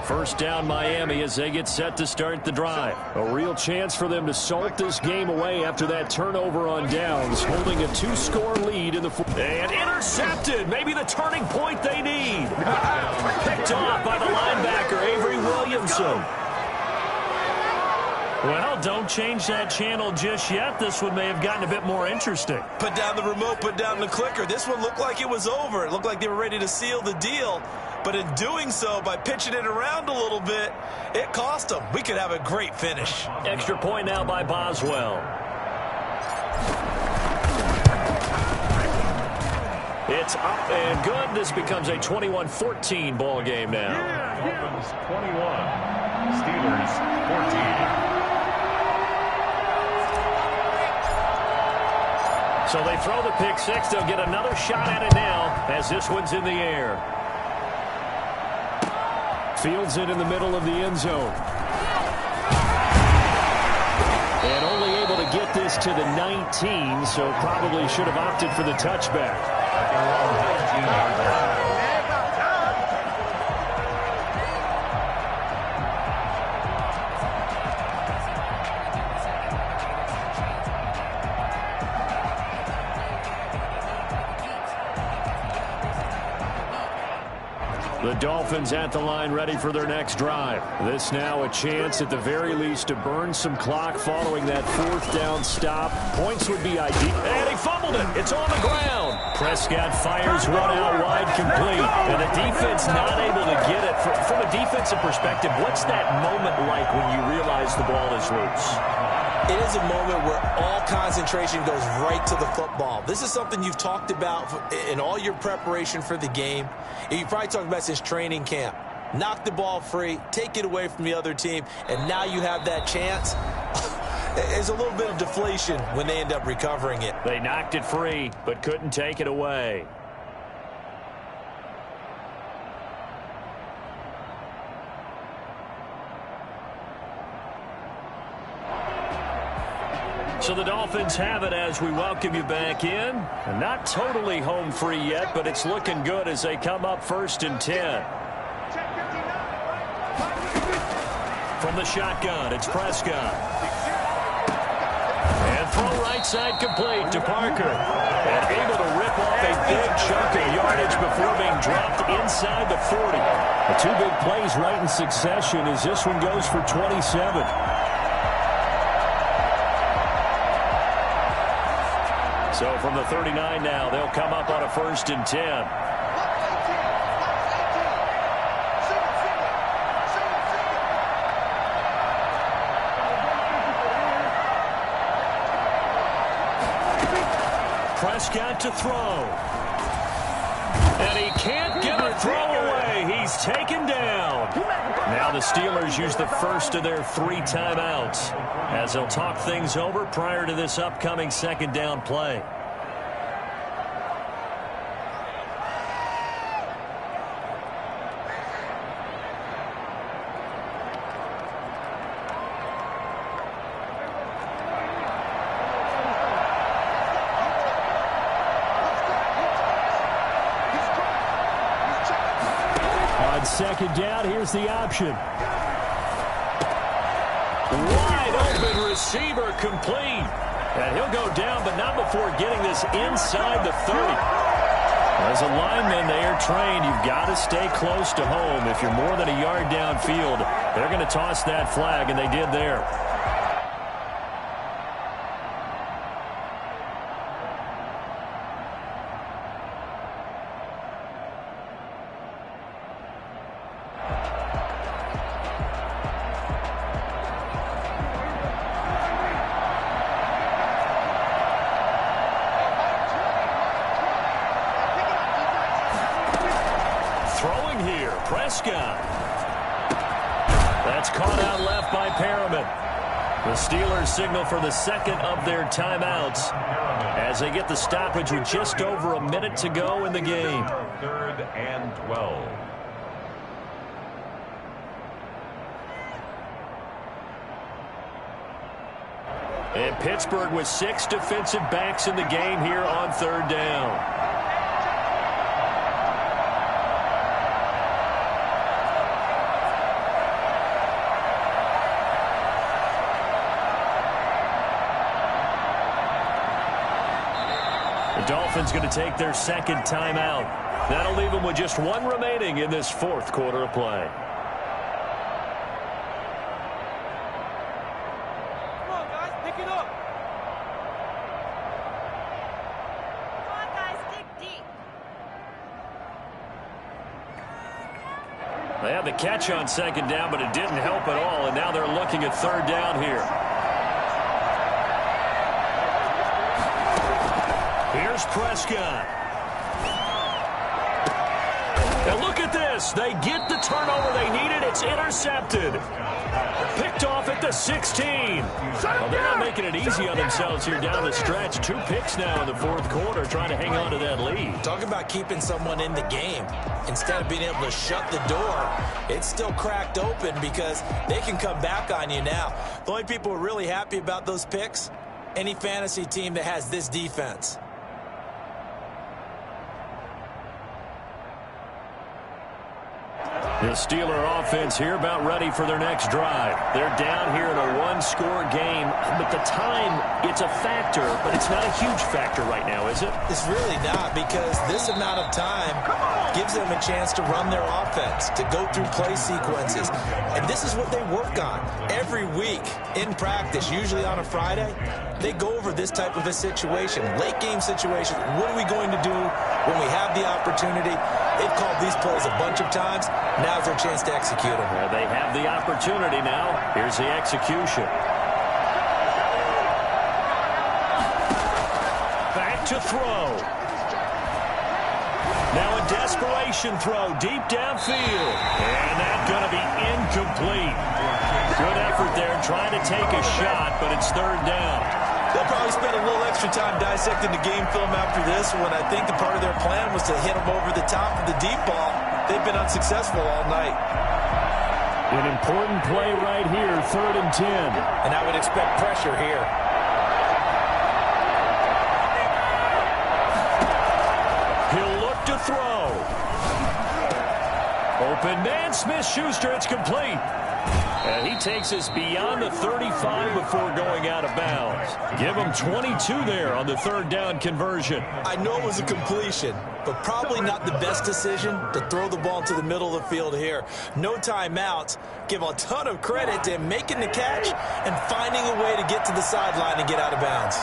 First down Miami as they get set to start the drive. A real chance for them to salt this game away after that turnover on downs, holding a 2-score lead in the and intercepted. Maybe the turning point they need. Picked off by the linebacker, Avery Williamson. Well, don't change that channel just yet. This one may have gotten a bit more interesting. Put down the remote, put down the clicker. This one looked like it was over. It looked like they were ready to seal the deal. But in doing so, by pitching it around a little bit, it cost them. We could have a great finish. Extra point now by Boswell. It's up and good. This becomes a 21-14 ball game now. Dolphins 21, Steelers 14. So they throw the pick 6. They'll get another shot at it now as this one's in the air. Fields it in the middle of the end zone. And only able to get this to the 19, so probably should have opted for the touchback. The Dolphins at the line ready for their next drive. This now a chance at the very least to burn some clock following that 4th down stop. Points would be ideal. And he fumbled it. It's on the ground. Prescott fires one out wide complete. And the defense not able to get it. From a defensive perspective, what's that moment like when you realize the ball is loose? It is a moment where all concentration goes right to the football. This is something you've talked about in all your preparation for the game. You probably talked about since training camp. Knock the ball free, take it away from the other team, and now you have that chance. There's a little bit of deflation when they end up recovering it. They knocked it free, but couldn't take it away. So the Dolphins have it as we welcome you back in. And not totally home free yet, but it's looking good as they come up 1st and 10. From the shotgun, it's Prescott. And throw right side complete to Parker. And able to rip off a big chunk of yardage before being dropped inside the 40. The 2 big plays right in succession as this one goes for 27. So from the 39 now, they'll come up on a 1st and 10. Prescott to throw. And he can't get a throw away. He He's taken down. Now the Steelers use the first of their 3 timeouts as they'll talk things over prior to this upcoming second down play. Second down, here's the option. Wide open receiver complete. And he'll go down, but not before getting this inside the 30. As a lineman, they are trained. You've got to stay close to home. If you're more than a yard downfield, they're going to toss that flag, and they did there. Throwing here, Prescott. That's caught out left by Perriman. The Steelers signal for the second of their timeouts as they get the stoppage with just over a minute to go in the game. 3rd and 12. And Pittsburgh with 6 defensive backs in the game here on 3rd down. The Dolphins going to take their second timeout. That'll leave them with just 1 remaining in this 4th quarter of play. Come on, guys, pick it up. Come on, guys, dig deep. They had the catch on second down, but it didn't help at all, and now they're looking at 3rd down here. Here's Prescott. And look at this. They get the turnover they needed. It's intercepted. Picked off at the 16. Well, they're not making it easy on themselves here down the stretch. 2 picks now in the 4th quarter trying to hang on to that lead. Talk about keeping someone in the game. Instead of being able to shut the door, it's still cracked open because they can come back on you now. The only people who are really happy about those picks, any fantasy team that has this defense. The Steeler offense here about ready for their next drive. They're down here in a 1-score game, but the time, it's a factor, but it's not a huge factor right now, is it? It's really not, because this amount of time gives them a chance to run their offense, to go through play sequences. And this is what they work on every week in practice, usually on a Friday. They go over this type of a situation, late game situation. What are we going to do when we have the opportunity? They've called these plays a bunch of times. Now's their chance to execute them. Well, they have the opportunity now. Here's the execution. Back to throw. Now a desperation throw deep downfield. And that's going to be incomplete. Good effort there trying to take a shot, but it's 3rd down. They'll probably spend a little extra time dissecting the game film after this one. I think the part of their plan was to hit them over the top of the deep ball. They've been unsuccessful all night. An important play right here, 3rd and 10. And I would expect pressure here. He'll look to throw. Open man, Smith-Schuster, it's complete. And he takes us beyond the 35 before going out of bounds. Give him 22 there on the 3rd down conversion. I know it was a completion, but probably not the best decision to throw the ball to the middle of the field here. No timeouts. Give a ton of credit to him making the catch and finding a way to get to the sideline and get out of bounds.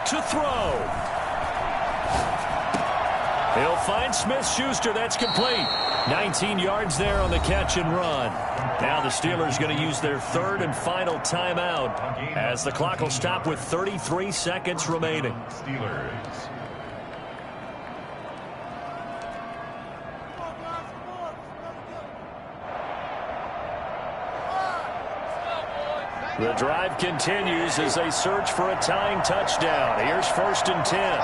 To throw. He'll find Smith-Schuster. That's complete. 19 yards there on the catch and run. Now the Steelers going to use their third and final timeout as the clock will stop with 33 seconds remaining. Steelers. The drive continues as they search for a tying touchdown. Here's 1st and 10.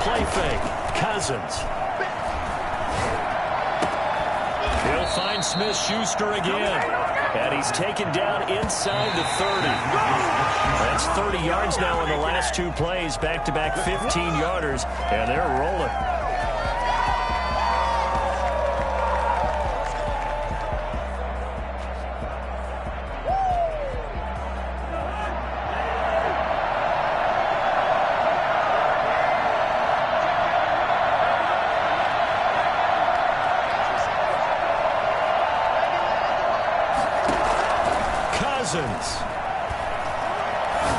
Play fake. Cousins. He'll find Smith-Schuster again. And he's taken down inside the 30. That's 30 yards now in the last 2 plays. Back-to-back 15-yarders. And they're rolling.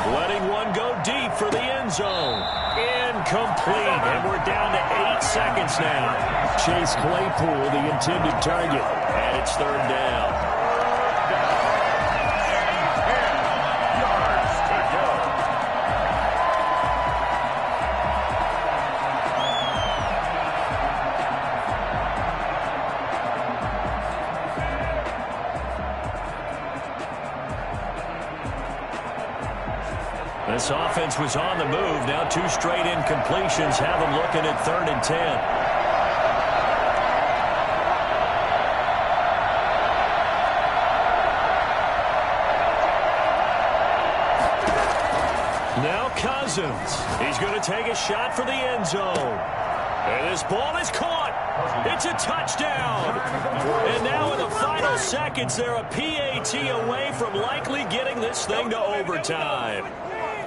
Letting one go deep for the end zone. Incomplete. And we're down to 8 seconds now. Chase Claypool, the intended target. And it's 3rd down. This offense was on the move. Now 2 straight incompletions have them looking at 3rd and 10. Now Cousins. He's going to take a shot for the end zone. And this ball is caught. It's a touchdown. And now in the final seconds, they're a PAT away from likely getting this thing to overtime.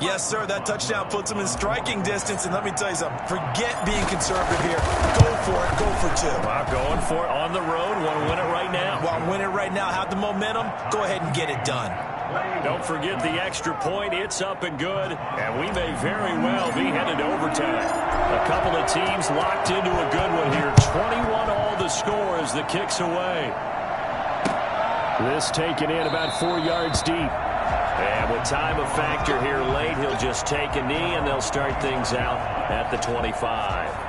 Yes, sir, that touchdown puts them in striking distance, and let me tell you something, forget being conservative here. Go for it, go for 2. Well, going for it on the road, want to win it right now. Want to win it right now, have the momentum, go ahead and get it done. Don't forget the extra point, it's up and good, and we may very well be headed to overtime. A couple of teams locked into a good one here. 21 all the score as the kick's away. This taken in about 4 yards deep. And with time a factor here late, he'll just take a knee, and they'll start things out at the 25.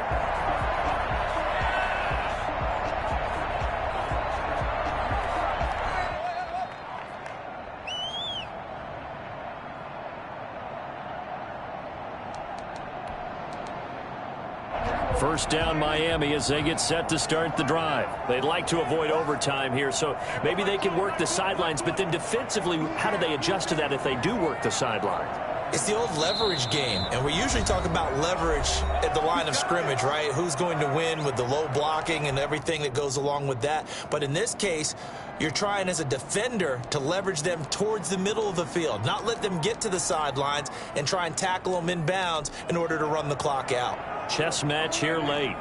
First down Miami as they get set to start the drive. They'd like to avoid overtime here, so maybe they can work the sidelines, but then defensively, how do they adjust to that if they do work the sidelines? It's the old leverage game, and we usually talk about leverage at the line of scrimmage, right? Who's going to win with the low blocking and everything that goes along with that. But in this case, you're trying as a defender to leverage them towards the middle of the field, not let them get to the sidelines and try and tackle them in bounds in order to run the clock out. Chess match here late.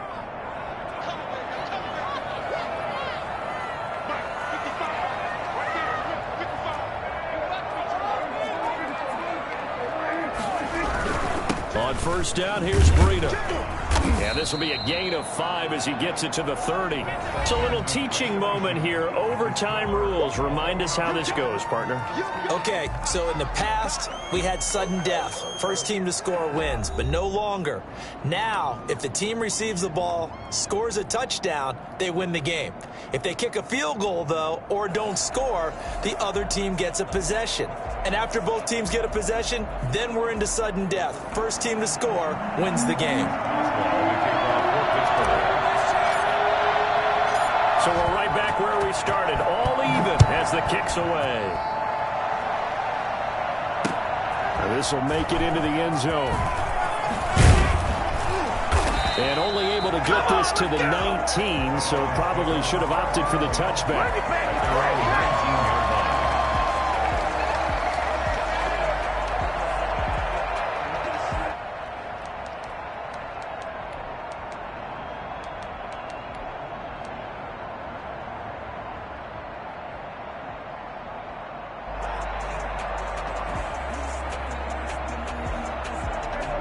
On first down, here's Breida. And this will be a gain of 5 as he gets it to the 30. It's a little teaching moment here. Overtime rules. Remind us how this goes, partner. Okay, so in the past, we had sudden death. First team to score wins, but no longer. Now, if the team receives the ball, scores a touchdown, they win the game. If they kick a field goal, though, or don't score, the other team gets a possession. And after both teams get a possession, then we're into sudden death. First team to score wins the game. So we're right back where we started, all even as the kick's away. Now this will make it into the end zone. And only able to get this to the 19, so probably should have opted for the touchback.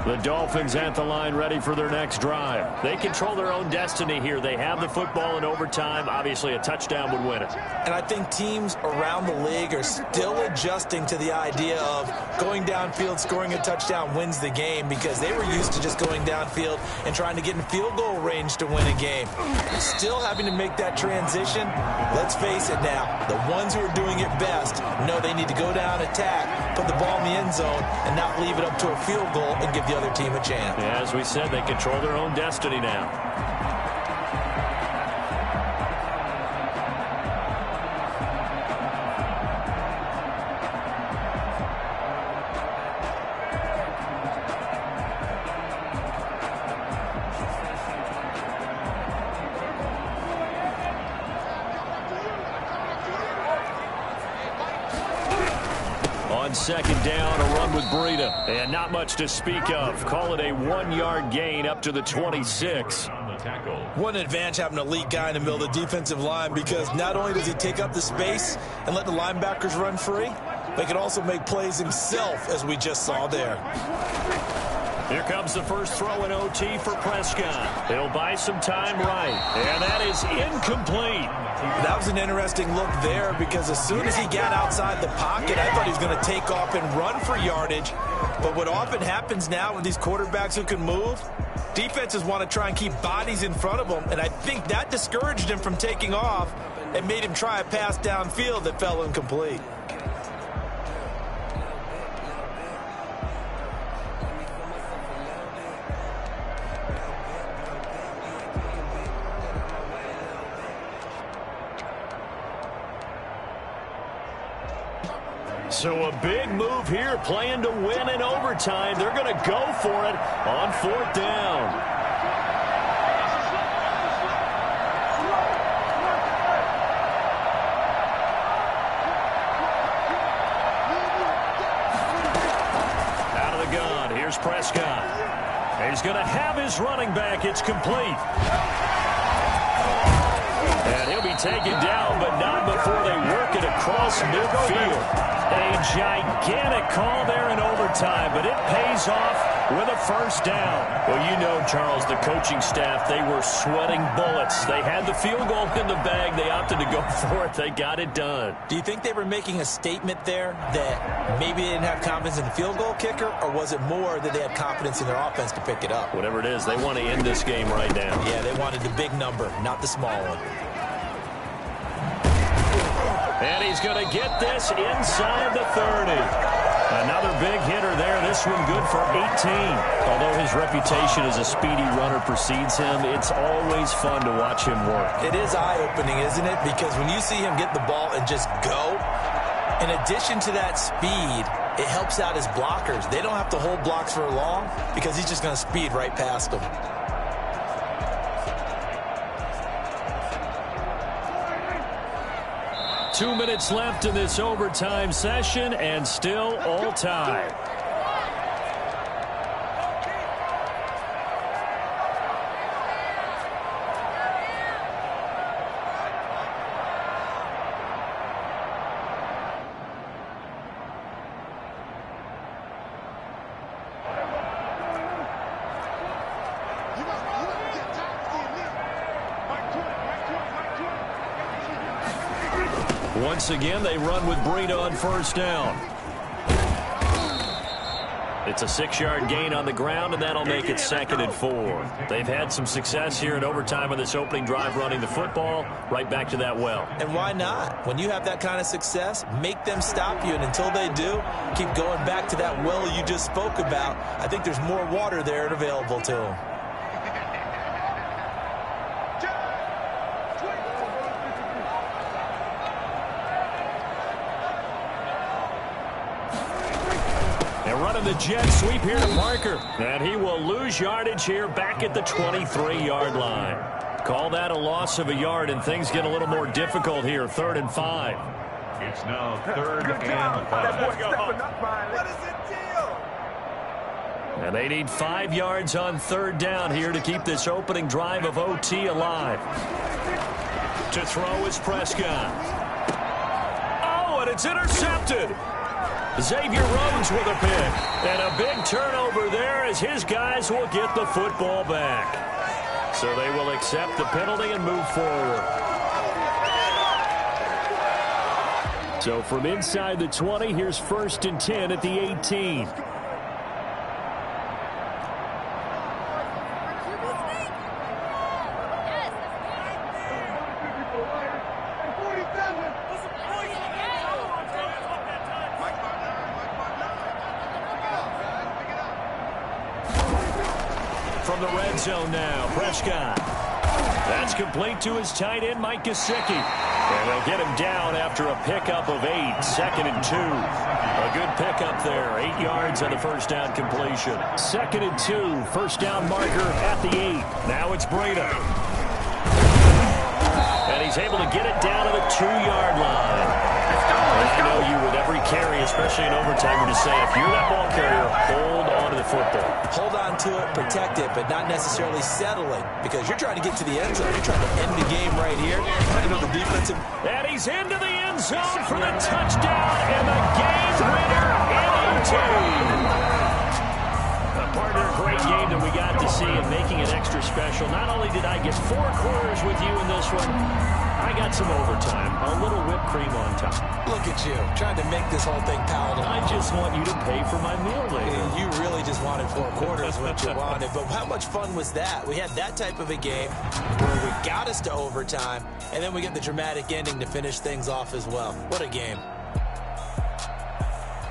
The Dolphins at the line ready for their next drive. They control their own destiny here. They have the football in overtime. Obviously, a touchdown would win it. And I think teams around the league are still adjusting to the idea of going downfield, scoring a touchdown wins the game, because they were used to just going downfield and trying to get in field goal range to win a game. Still having to make that transition. Let's face it now, the ones who are doing it best know they need to go down, attack, put the ball in the end zone, and not leave it up to a field goal and give the other team a chance. Yeah, as we said, they control their own destiny now. On second down, a run with Breida. And not much to speak of. Call it a 1-yard gain up to the 26. What an advantage having a elite guy in the middle of the defensive line, because not only does he take up the space and let the linebackers run free, but he can also make plays himself, as we just saw there. Here comes the first throw in OT for Prescott. He'll buy some time right. And that is incomplete. That was an interesting look there, because as soon as he got outside the pocket, I thought he was going to take off and run for yardage. But what often happens now with these quarterbacks who can move, defenses want to try and keep bodies in front of them, and I think that discouraged him from taking off and made him try a pass downfield that fell incomplete. So a big move here, playing to win in overtime. They're going to go for it on fourth down. Out of the gun, here's Prescott. He's going to have his running back. It's complete. And he'll be taken down, but not before they work it across midfield. A gigantic call there in overtime, but it pays off with a first down. Well, you know, Charles, the coaching staff, they were sweating bullets. They had the field goal in the bag. They opted to go for it. They got it done. Do you think they were making a statement there that maybe they didn't have confidence in the field goal kicker, or was it more that they had confidence in their offense to pick it up? Whatever it is, they want to end this game right now. Yeah, they wanted the big number, not the small one. And he's going to get this inside the 30. Another big hitter there. This one good for 18. Although his reputation as a speedy runner precedes him, it's always fun to watch him work. It is eye-opening, isn't it? Because when you see him get the ball and just go, in addition to that speed, it helps out his blockers. They don't have to hold blocks for long because he's just going to speed right past them. Two minutes left in this overtime session, and still all tied. Once again, they run with Breida on first down. It's a 6-yard gain on the ground, and that'll make it 2nd and 4. They've had some success here in overtime on this opening drive running the football. Right back to that well. And why not? When you have that kind of success, make them stop you, and until they do, keep going back to that well you just spoke about. I think there's more water there and available to them. The jet sweep here to Parker, and he will lose yardage here back at the 23-yard line. Call that a loss of a yard, and things get a little more difficult here. 3rd and 5. It's now 3rd and 5. And they need 5 yards on 3rd down here to keep this opening drive of OT alive. To throw is Prescott. Oh, and it's intercepted. Xavier Rhodes with a pick. And a big turnover there as his guys will get the football back. So they will accept the penalty and move forward. So from inside the 20, here's 1st and 10 at the 18. From the red zone now, Prescott. That's complete to his tight end, Mike Gesicki. And they'll get him down after a pickup of 8, 2nd and 2. A good pickup there, 8 yards on the first down completion. 2nd and 2, first down marker at the 8. Now it's Breda. And he's able to get it down to the 2-yard line. I know you with every carry, especially in overtime, would just say, if you're that ball carrier, hold on to the football. Hold on to it, protect it, but not necessarily settling, because you're trying to get to the end zone. You're trying to end the game right here. The defensive. And he's into the end zone for the touchdown and the game winner in OT. Partner, great game that we got to see and making it extra special. Not only did I get 4 quarters with you in this one, I got some overtime, a little whipped cream on top. Look at you, trying to make this whole thing palatable. I just want you to pay for my meal later. You really just wanted 4 quarters, what you wanted. But how much fun was that? We had that type of a game where we got us to overtime, and then we get the dramatic ending to finish things off as well. What a game.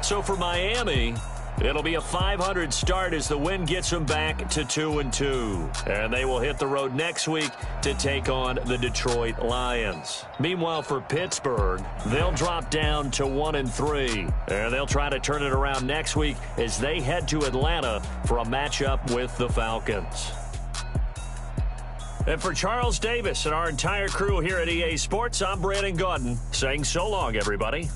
So for Miami, it'll be a 500 start as the win gets them back to 2-2. And they will hit the road next week to take on the Detroit Lions. Meanwhile, for Pittsburgh, they'll drop down to 1-3. And they'll try to turn it around next week as they head to Atlanta for a matchup with the Falcons. And for Charles Davis and our entire crew here at EA Sports, I'm Brandon Gaudin saying so long, everybody.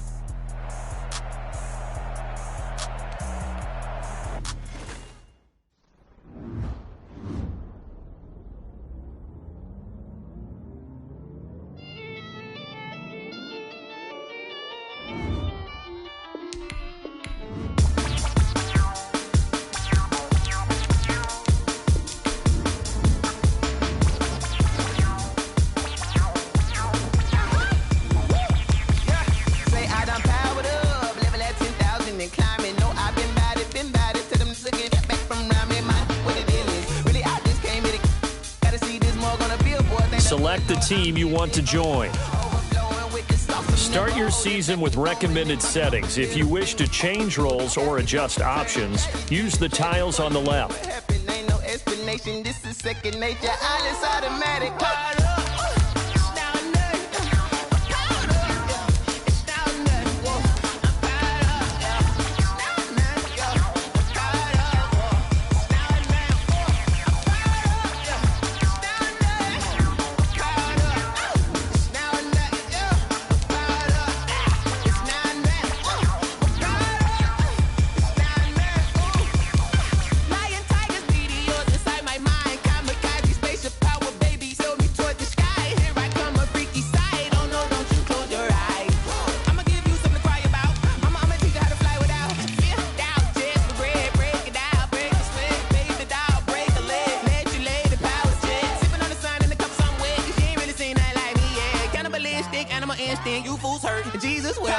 Select the team you want to join. Start your season with recommended settings. If you wish to change roles or adjust options, use the tiles on the left. This is second nature. It's automatic. You fools hurt. Jesus will.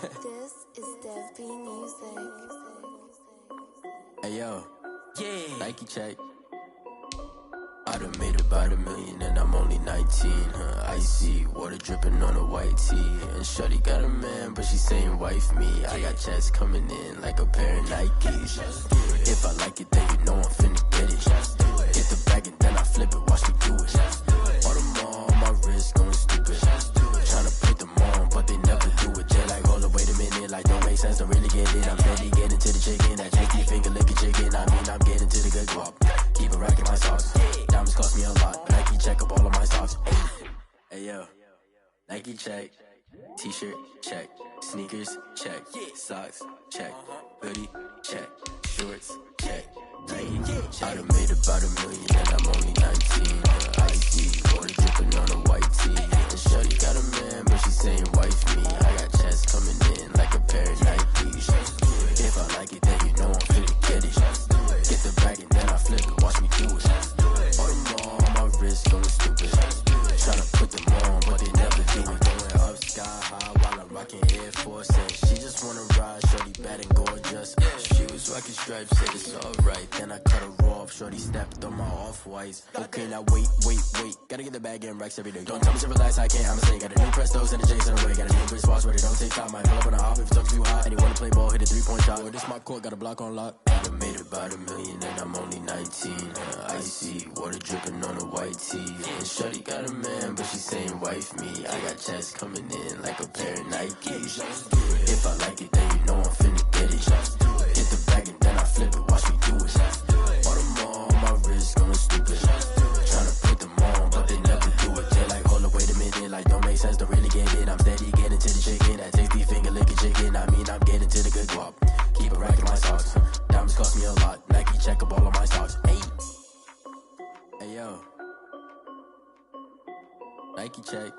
This is Dev B Music. Hey yo, Nike check. I done made about $1 million and I'm only 19, Icy, water dripping on a white tee. And shorty got a man, but she saying wife me. I got checks coming in like a pair of Nikes. If I like it, then you know I'm finna get it. Get the bag and then I flip it, watch me do it. All them on my wrist going stupid. Tryna put them on, but they never do it. They like, hold up, wait a minute, like don't make sense, don't really get it. I'm steady getting to the chicken, that tasty finger licking chicken. I mean, I'm getting to the good guap. Keep it racking my sauce. Diamonds cost me a lot. Nike check up all of my socks. Hey yo, Nike check. T-shirt check. Sneakers check. Socks check. Hoodie check. Shorts check. Nike check. I done made about $1 million and I'm only 19. Icy, water dripping on a white tee. And shorty got a man, but she saying wife me. I got checks coming in like a pair of Nikes. If I like it, then you know I'm finna get it. Get the bag and then I flip it, watch me do it. All them on my wrist going stupid. Tryna put them on, but they never do it. Going up sky high while I'm rocking Air Force. And she just wanna ride, shorty bad and gorgeous. She was rocking stripes, said it's alright. Then I cut her off, shorty stepped on my off-whites. Okay, now wait. Gotta get the bag and racks every day. Don't tell me to relax, I can't, I'ma say. Got a new Prestos and a Jason away. Got a new Chris Fox where they don't take time. Might pull up on a hop if it talks too hot. And he wanna play ball, hit a 3-point shot. Well, this my court, got a block on lock. I done made about $1 million and I'm only 19. Icy, water dripping on a white tee. And shorty got a man, but she saying wife me. I got checks coming in like a pair of Nikes. If I like it, then you know I'm finna get it. Get the bag and then I flip it, watch me do it. All them on my wrist going stupid. Tryna put them on, but they never do it. They like, hold up, wait a minute, like don't make sense, don't really get it. I'm steady getting to the chicken, that tasty finger licking chicken. I mean, I'm getting to the good guap. Keep it racking my socks. Diamonds cost me a lot. Nike check up all of my socks. Hey yo, Nike check.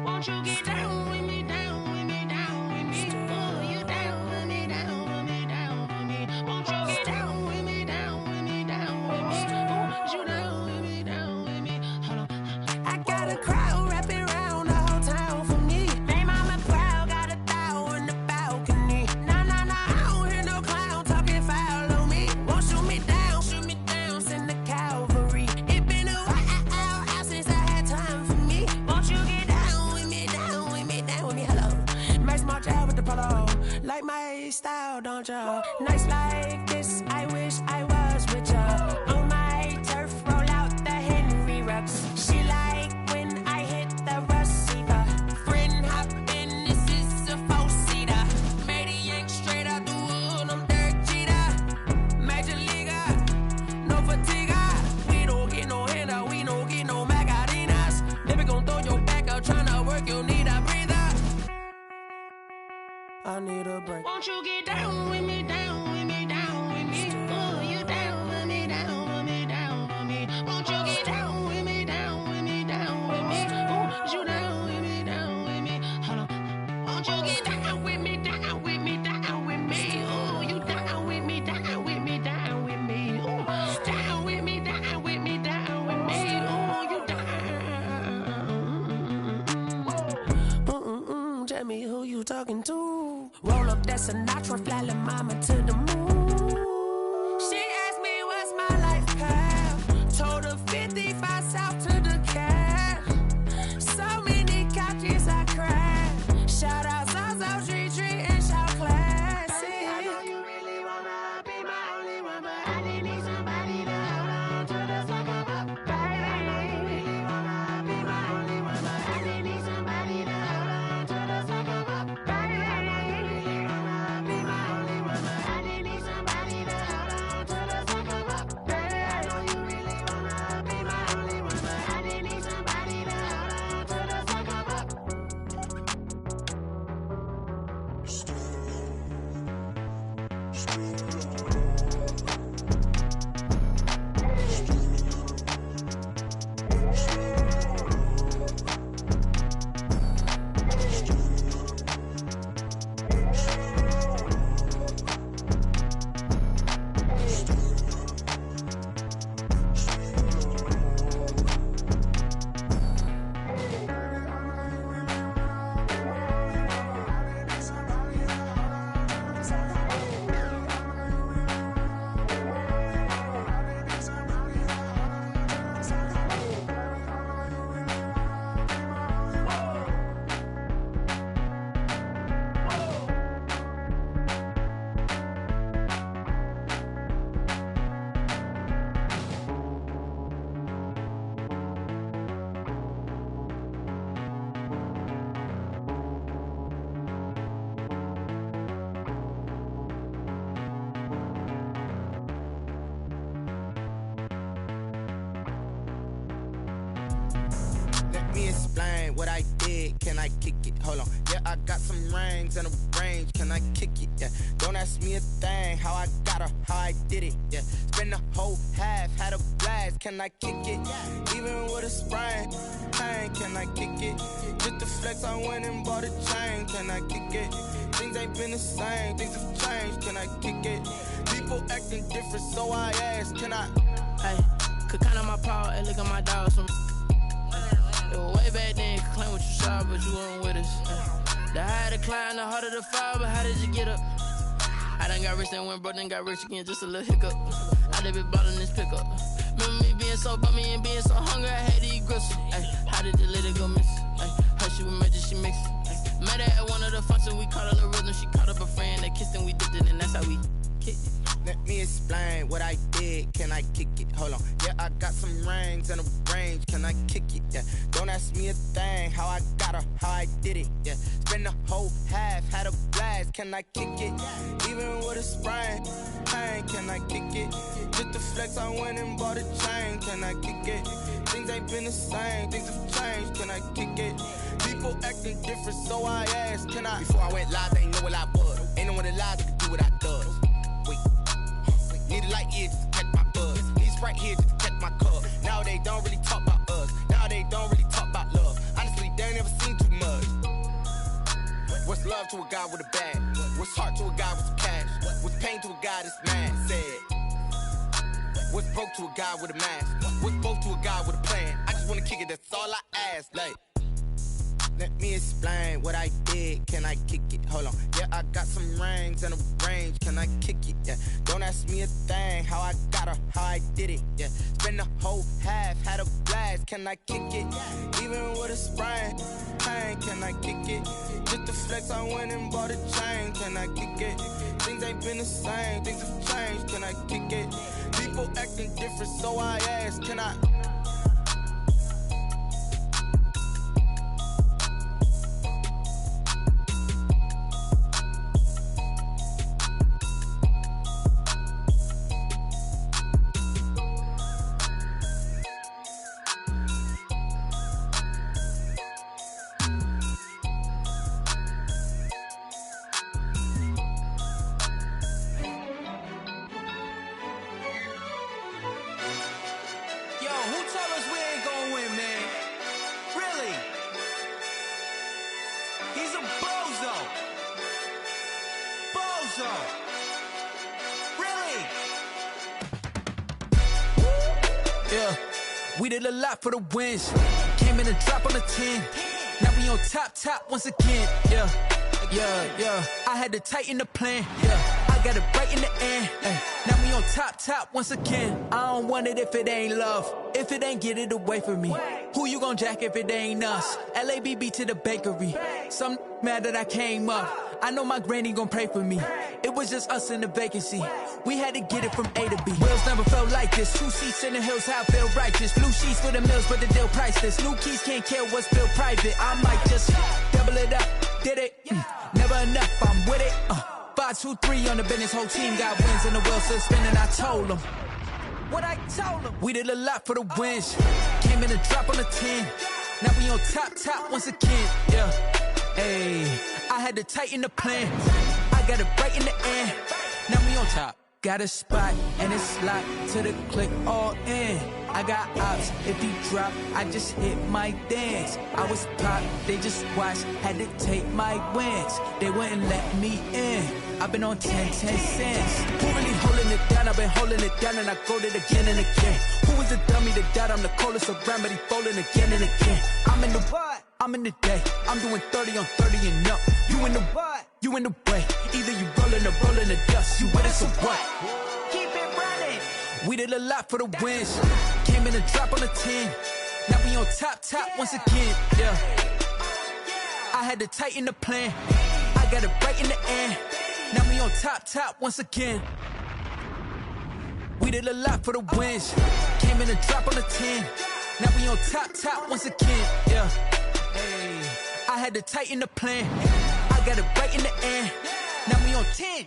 Won't you get down with me, down with me, down with me? Oh, you down with me, down with me, down with me. Won't you get down with me, down with me, down with me? Oh, you down like my style, don't ya? Nights like this, I wish I was with ya. On my turf, roll out the Henry Rux. She like when I hit the receiver. Friend hop in, this is a four-seater. Made a yank straight out the wood, I'm Derek Jeter. Major leaguer, no fatigue. We don't get no handout, we don't get no Macarinas. Never gon' throw your back out, tryna work, you need a breather. I need a break. Won't you get down with me, down with me, down with me? Oh, you down with me, down with me, down with me. Won't you get down with me, down with me, down with me? Oh, you down with me, down with me? Hold on. Won't you get down with me, down with me, down with me? Oh, you down with me, down with me, down with me? Oh, down with me, down with me, down with me? Oh, you down. Tell me who you talking to. Roll up that Sinatra, fly la mama to the moon. She asked me what's my life path. Told her 55 south to the cat. So many couches I cried. Shout out South Tree and shout classic. I know you really wanna be my only one, but I didn't need somebody to hold on to the sucker up. Baby, I know you really wanna be my only one, but I didn't need somebody to hold on to the sucker up. Baby, I know you really wanna be my only one, but I didn't need somebody to hold on to the sucker up. Baby, I know you really wanna be my only one, but I didn't need somebody to hold on to the sucker up. Let me explain what I did. Can I kick it? Hold on. Yeah, I got some rings and a range. Can I kick it? Yeah. Don't ask me a thing. How I got her, how I did it. Yeah. Spend the whole half, had a blast. Can I kick it? Even with a sprain. Pain, can I kick it? Just the flex, I went and bought a chain. Can I kick it? Things ain't been the same. Things have changed. Can I kick it? People acting different, so I asked. Can I? Hey, could count on my paw and look at my dog. Some it was way back then, could claim what you saw, but you weren't with us. The higher the climb, the harder the fall, but how did you get up? I done got rich and went broke, then got rich again, just a little hiccup. I done been bought in this pickup. Remember me being so bummy and being so hungry, I had to eat gristle. Ay, how did the lady go miss? Ay, her she was major, she mixed. Met her at one of the functions, we caught her the rhythm, she caught up a friend, they kissed and we dipped it, and that's how we kicked it. Let me explain what I did. Can I kick it? Hold on. Yeah, I got some rings and a range. Can I kick it? Yeah. Don't ask me a thing. How I got her, how I did it. Yeah. Spend the whole half, had a blast. Can I kick it? Even with a sprain. Pain, can I kick it? Just the flex, I went and bought a chain. Can I kick it? Things ain't been the same. Things have changed. Can I kick it? People acting different, so I asked. Can I? Before I went live, they ain't know what I was. Ain't no one alive that could do what I does. Wait. Need a light here just to catch my buzz. Need Sprite here just to catch my cup. Now they don't really talk about us. Now they don't really talk about love. Honestly, they ain't never seen too much. What's love to a guy with a bag? What's heart to a guy with some cash? What's pain to a guy that's mad? Said. What's broke to a guy with a mask? What's broke to a guy with a plan? I just wanna kick it, that's all I ask. Like, Let me explain what I did. Can I kick it? Hold on. Yeah, I got some rings and a range. Can I kick it? Yeah. Don't ask me a thing. How I got her, how I did it. Yeah. Spend the whole half, had a blast. Can I kick it? Even with a sprain, pain. Can I kick it? Just the flex, I went and bought a chain. Can I kick it? Things ain't been the same. Things have changed. Can I kick it? People acting different, so I ask. Can I? We did a lot for the wins. Came in a drop on a 10. Now we on top once again. Yeah. I had to tighten the plan. Yeah. I got it right in the end. Now we on top once again. I don't want it if it ain't love. If it ain't, get it away from me. Who you gon' jack if it ain't us? LABB to the bakery. Some mad that I came up. I know my granny gon' pray for me. It was just us in the vacancy. We had to get it from A to B. Wheels never felt like this. 2 seats in the hills, how I feel righteous. Blue sheets for the mills, but the deal priceless. New keys can't care what's still private. I might just double it up. Did it? Never enough, I'm with it. 5, 2, 3 on the business. Whole team got wins and the wheels still spinning. I told them what I told them. We did a lot for the wins. Came in a drop on a 10. Now we on top once again. Yeah. Hey, I had to tighten the plan. I got it right in the end. Now we on top. Got a spot and it's locked to the click all in. I got ops, if he drop, I just hit my dance. I was pop, they just watched, had to take my wins. They wouldn't let me in. I've been on 10 cents. Who really holding it down? I've been holding it down and I go it again and again. Who is the dummy that doubt? I'm the coldest around, but he folding again and again. I'm in the what? I'm in the day. I'm doing 30 on 30 and up. You in the what? You in the way. Either you rolling or rolling the dust. You with us or what? Keep it running. We did a lot for the wins. Came in a drop on a 10. Now we on top once again. Yeah. I had to tighten the plan. I got it right in the end. Now we on top once again. We did a lot for the wins. Came in a drop on a 10. Now we on top once again. Yeah. Hey, I had to tighten the plan. I got it right in the end. Now we on 10.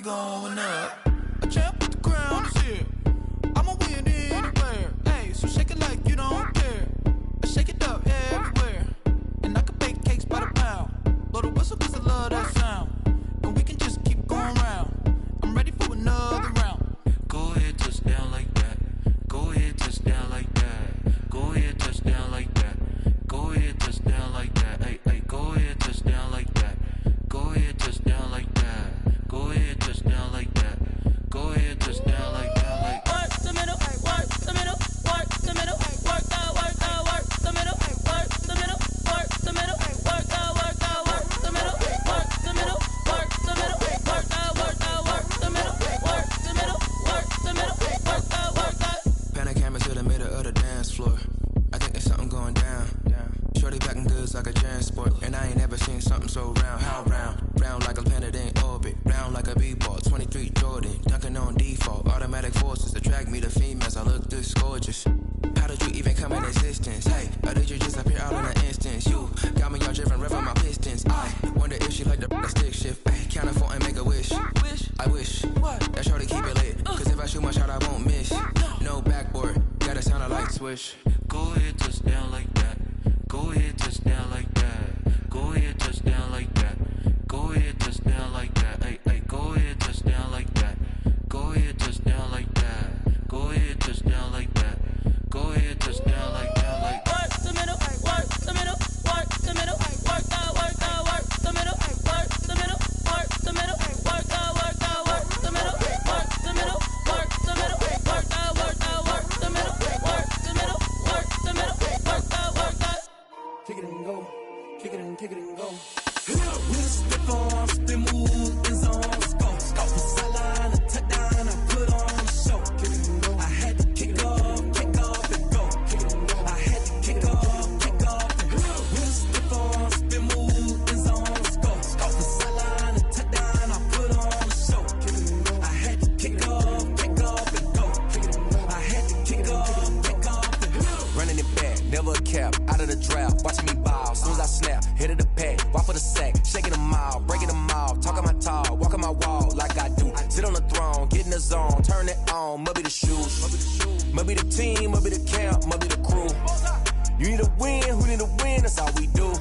Going up, a champ with the crown is here. I'ma win anywhere. Hey, so shake it like you don't care. I shake it up everywhere. And I can bake cakes by the pound. Blow the whistle cause I love that sound. And we can just keep going round. I'm ready for another round. Go ahead, touch down like that. Go ahead, touch down like that. Go ahead, touch down like that. Go ahead, touch down like that. Hey, go ahead, touch down like that. Go ahead, touch down like that. Go ahead, touch down like that. Go ahead, touch down like that. Like work the middle, work the middle, work the middle, work the middle, work the middle, work the middle, work the middle, work the middle, work the middle, work the middle. attract me to females, I look this gorgeous. How did you even come in existence? Hey, or did you just appear out in an instance? You got me all driven, revving my pistons. I wonder if she like the stick shift. Hey, count it 4 and make a wish. I wish that shorty keep it lit. Cause if I shoot my shot, I won't miss. No backboard, gotta sound a light switch. Go ahead, touch down like that. Go ahead, touch down like that. Go ahead, touch down like that. Go ahead, touch down like that. Hey, hey, go ahead, touch down like that. Go ahead, touch down like that. Go ahead, touch down like that. Go ahead, touch down like that. Like work the middle, work the middle, work the middle, work the middle, work the middle, work the middle, work the middle, work the middle, work the middle, work the middle, work the middle, work the middle, work the middle, work the. Kick it and go, kick it and go. Spin on, spin move, is on scope. Scope for sideline, a touchdown, I put on a show. I had to kick off and go. I had to kick off and go. Spin on, spin move, is on scope. Scope for sideline, a touchdown, I put on a show. I had to kick off and go. I had to kick off and go. Running it back, never a cap, out of the draft, watching me ball. Soon as I snap, hit of the pack, walk for the sack, shaking them out, breaking them out, talking my talk, walking my wall like I do. Sit on the throne, get in the zone, turn it on, must be the shoes, must be the team, must be the camp, must be the crew. You need a win, who need a win, that's all we do.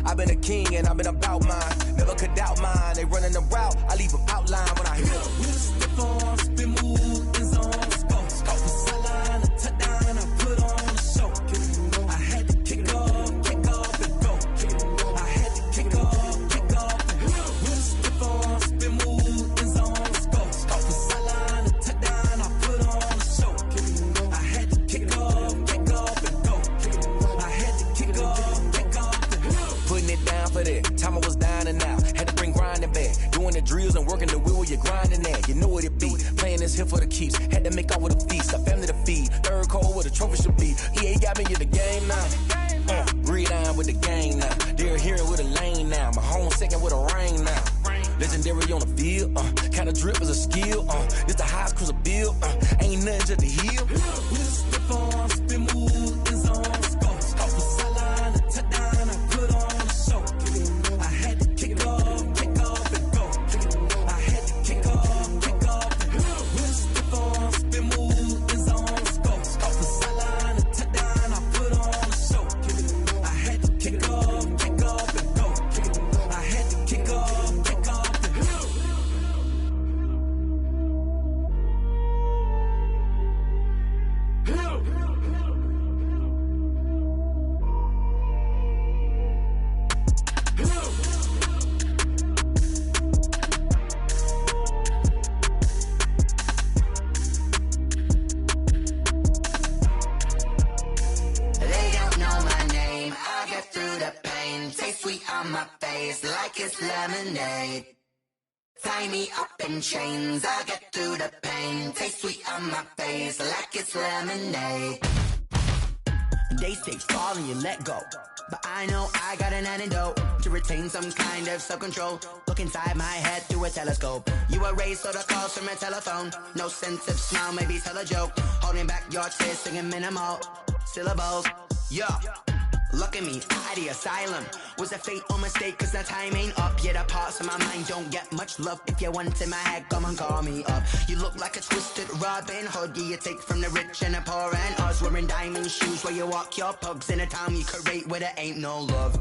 I've been a king and I've been about mine, never could doubt mine. They running the route, I leave them outline when I hit them. Spin on, spin move, is on scope. Scope for sideline, a touchdown, I put on a show. I had to kick off and go. I had to kick off and go. Spin on, spin move, is on scope. Scope for sideline, a touchdown, I put on a show. I had to kick off and go. I had to kick off and go. Putting it down for that, time I was down and out, had to bring grinding back, doing the drills and working the wheel where you're grinding at. You know what it be, playing this here for the keeps, had to make off with a feast, a family to feed, third cold where the trophy should be. EA got me in the game now, breathe on with the game now, they're here with a lane now, my home second with a rain now. Legendary on the field, kind of drip is a skill, this the highest cruiser bill, ain't nothing just the hill. Spin on, spin move, is on scope. Scope for sideline, a touchdown, I put on a show. I had to kick off and go. I had to kick off and go. Spin on, spin move, is on scope. Scope for sideline, a touchdown, I put on a show. I had to kick off and go. I had to kick off and go. They don't know my name, I get through the pain. Taste sweet on my face like it's lemonade. Tie me up in chains, I get through the pain. Taste sweet on my face like it's lemonade. They say fall and you let go, but I know I got an antidote to retain some kind of self-control. Look inside my head through a telescope. You erase all the calls from a telephone. No sense of smile, maybe tell a joke. Holding back your tears, singing minimal syllables. Yeah, look at me, out of the asylum. Was a fate or mistake, cause the time ain't up. Yet the parts of my mind don't get much love. If you want in my head, come and call me up. You look like a twisted Robin Hood. Yeah, you take from the rich and the poor and us. Wearing diamond shoes where you walk your pugs in a town you create where there ain't no love.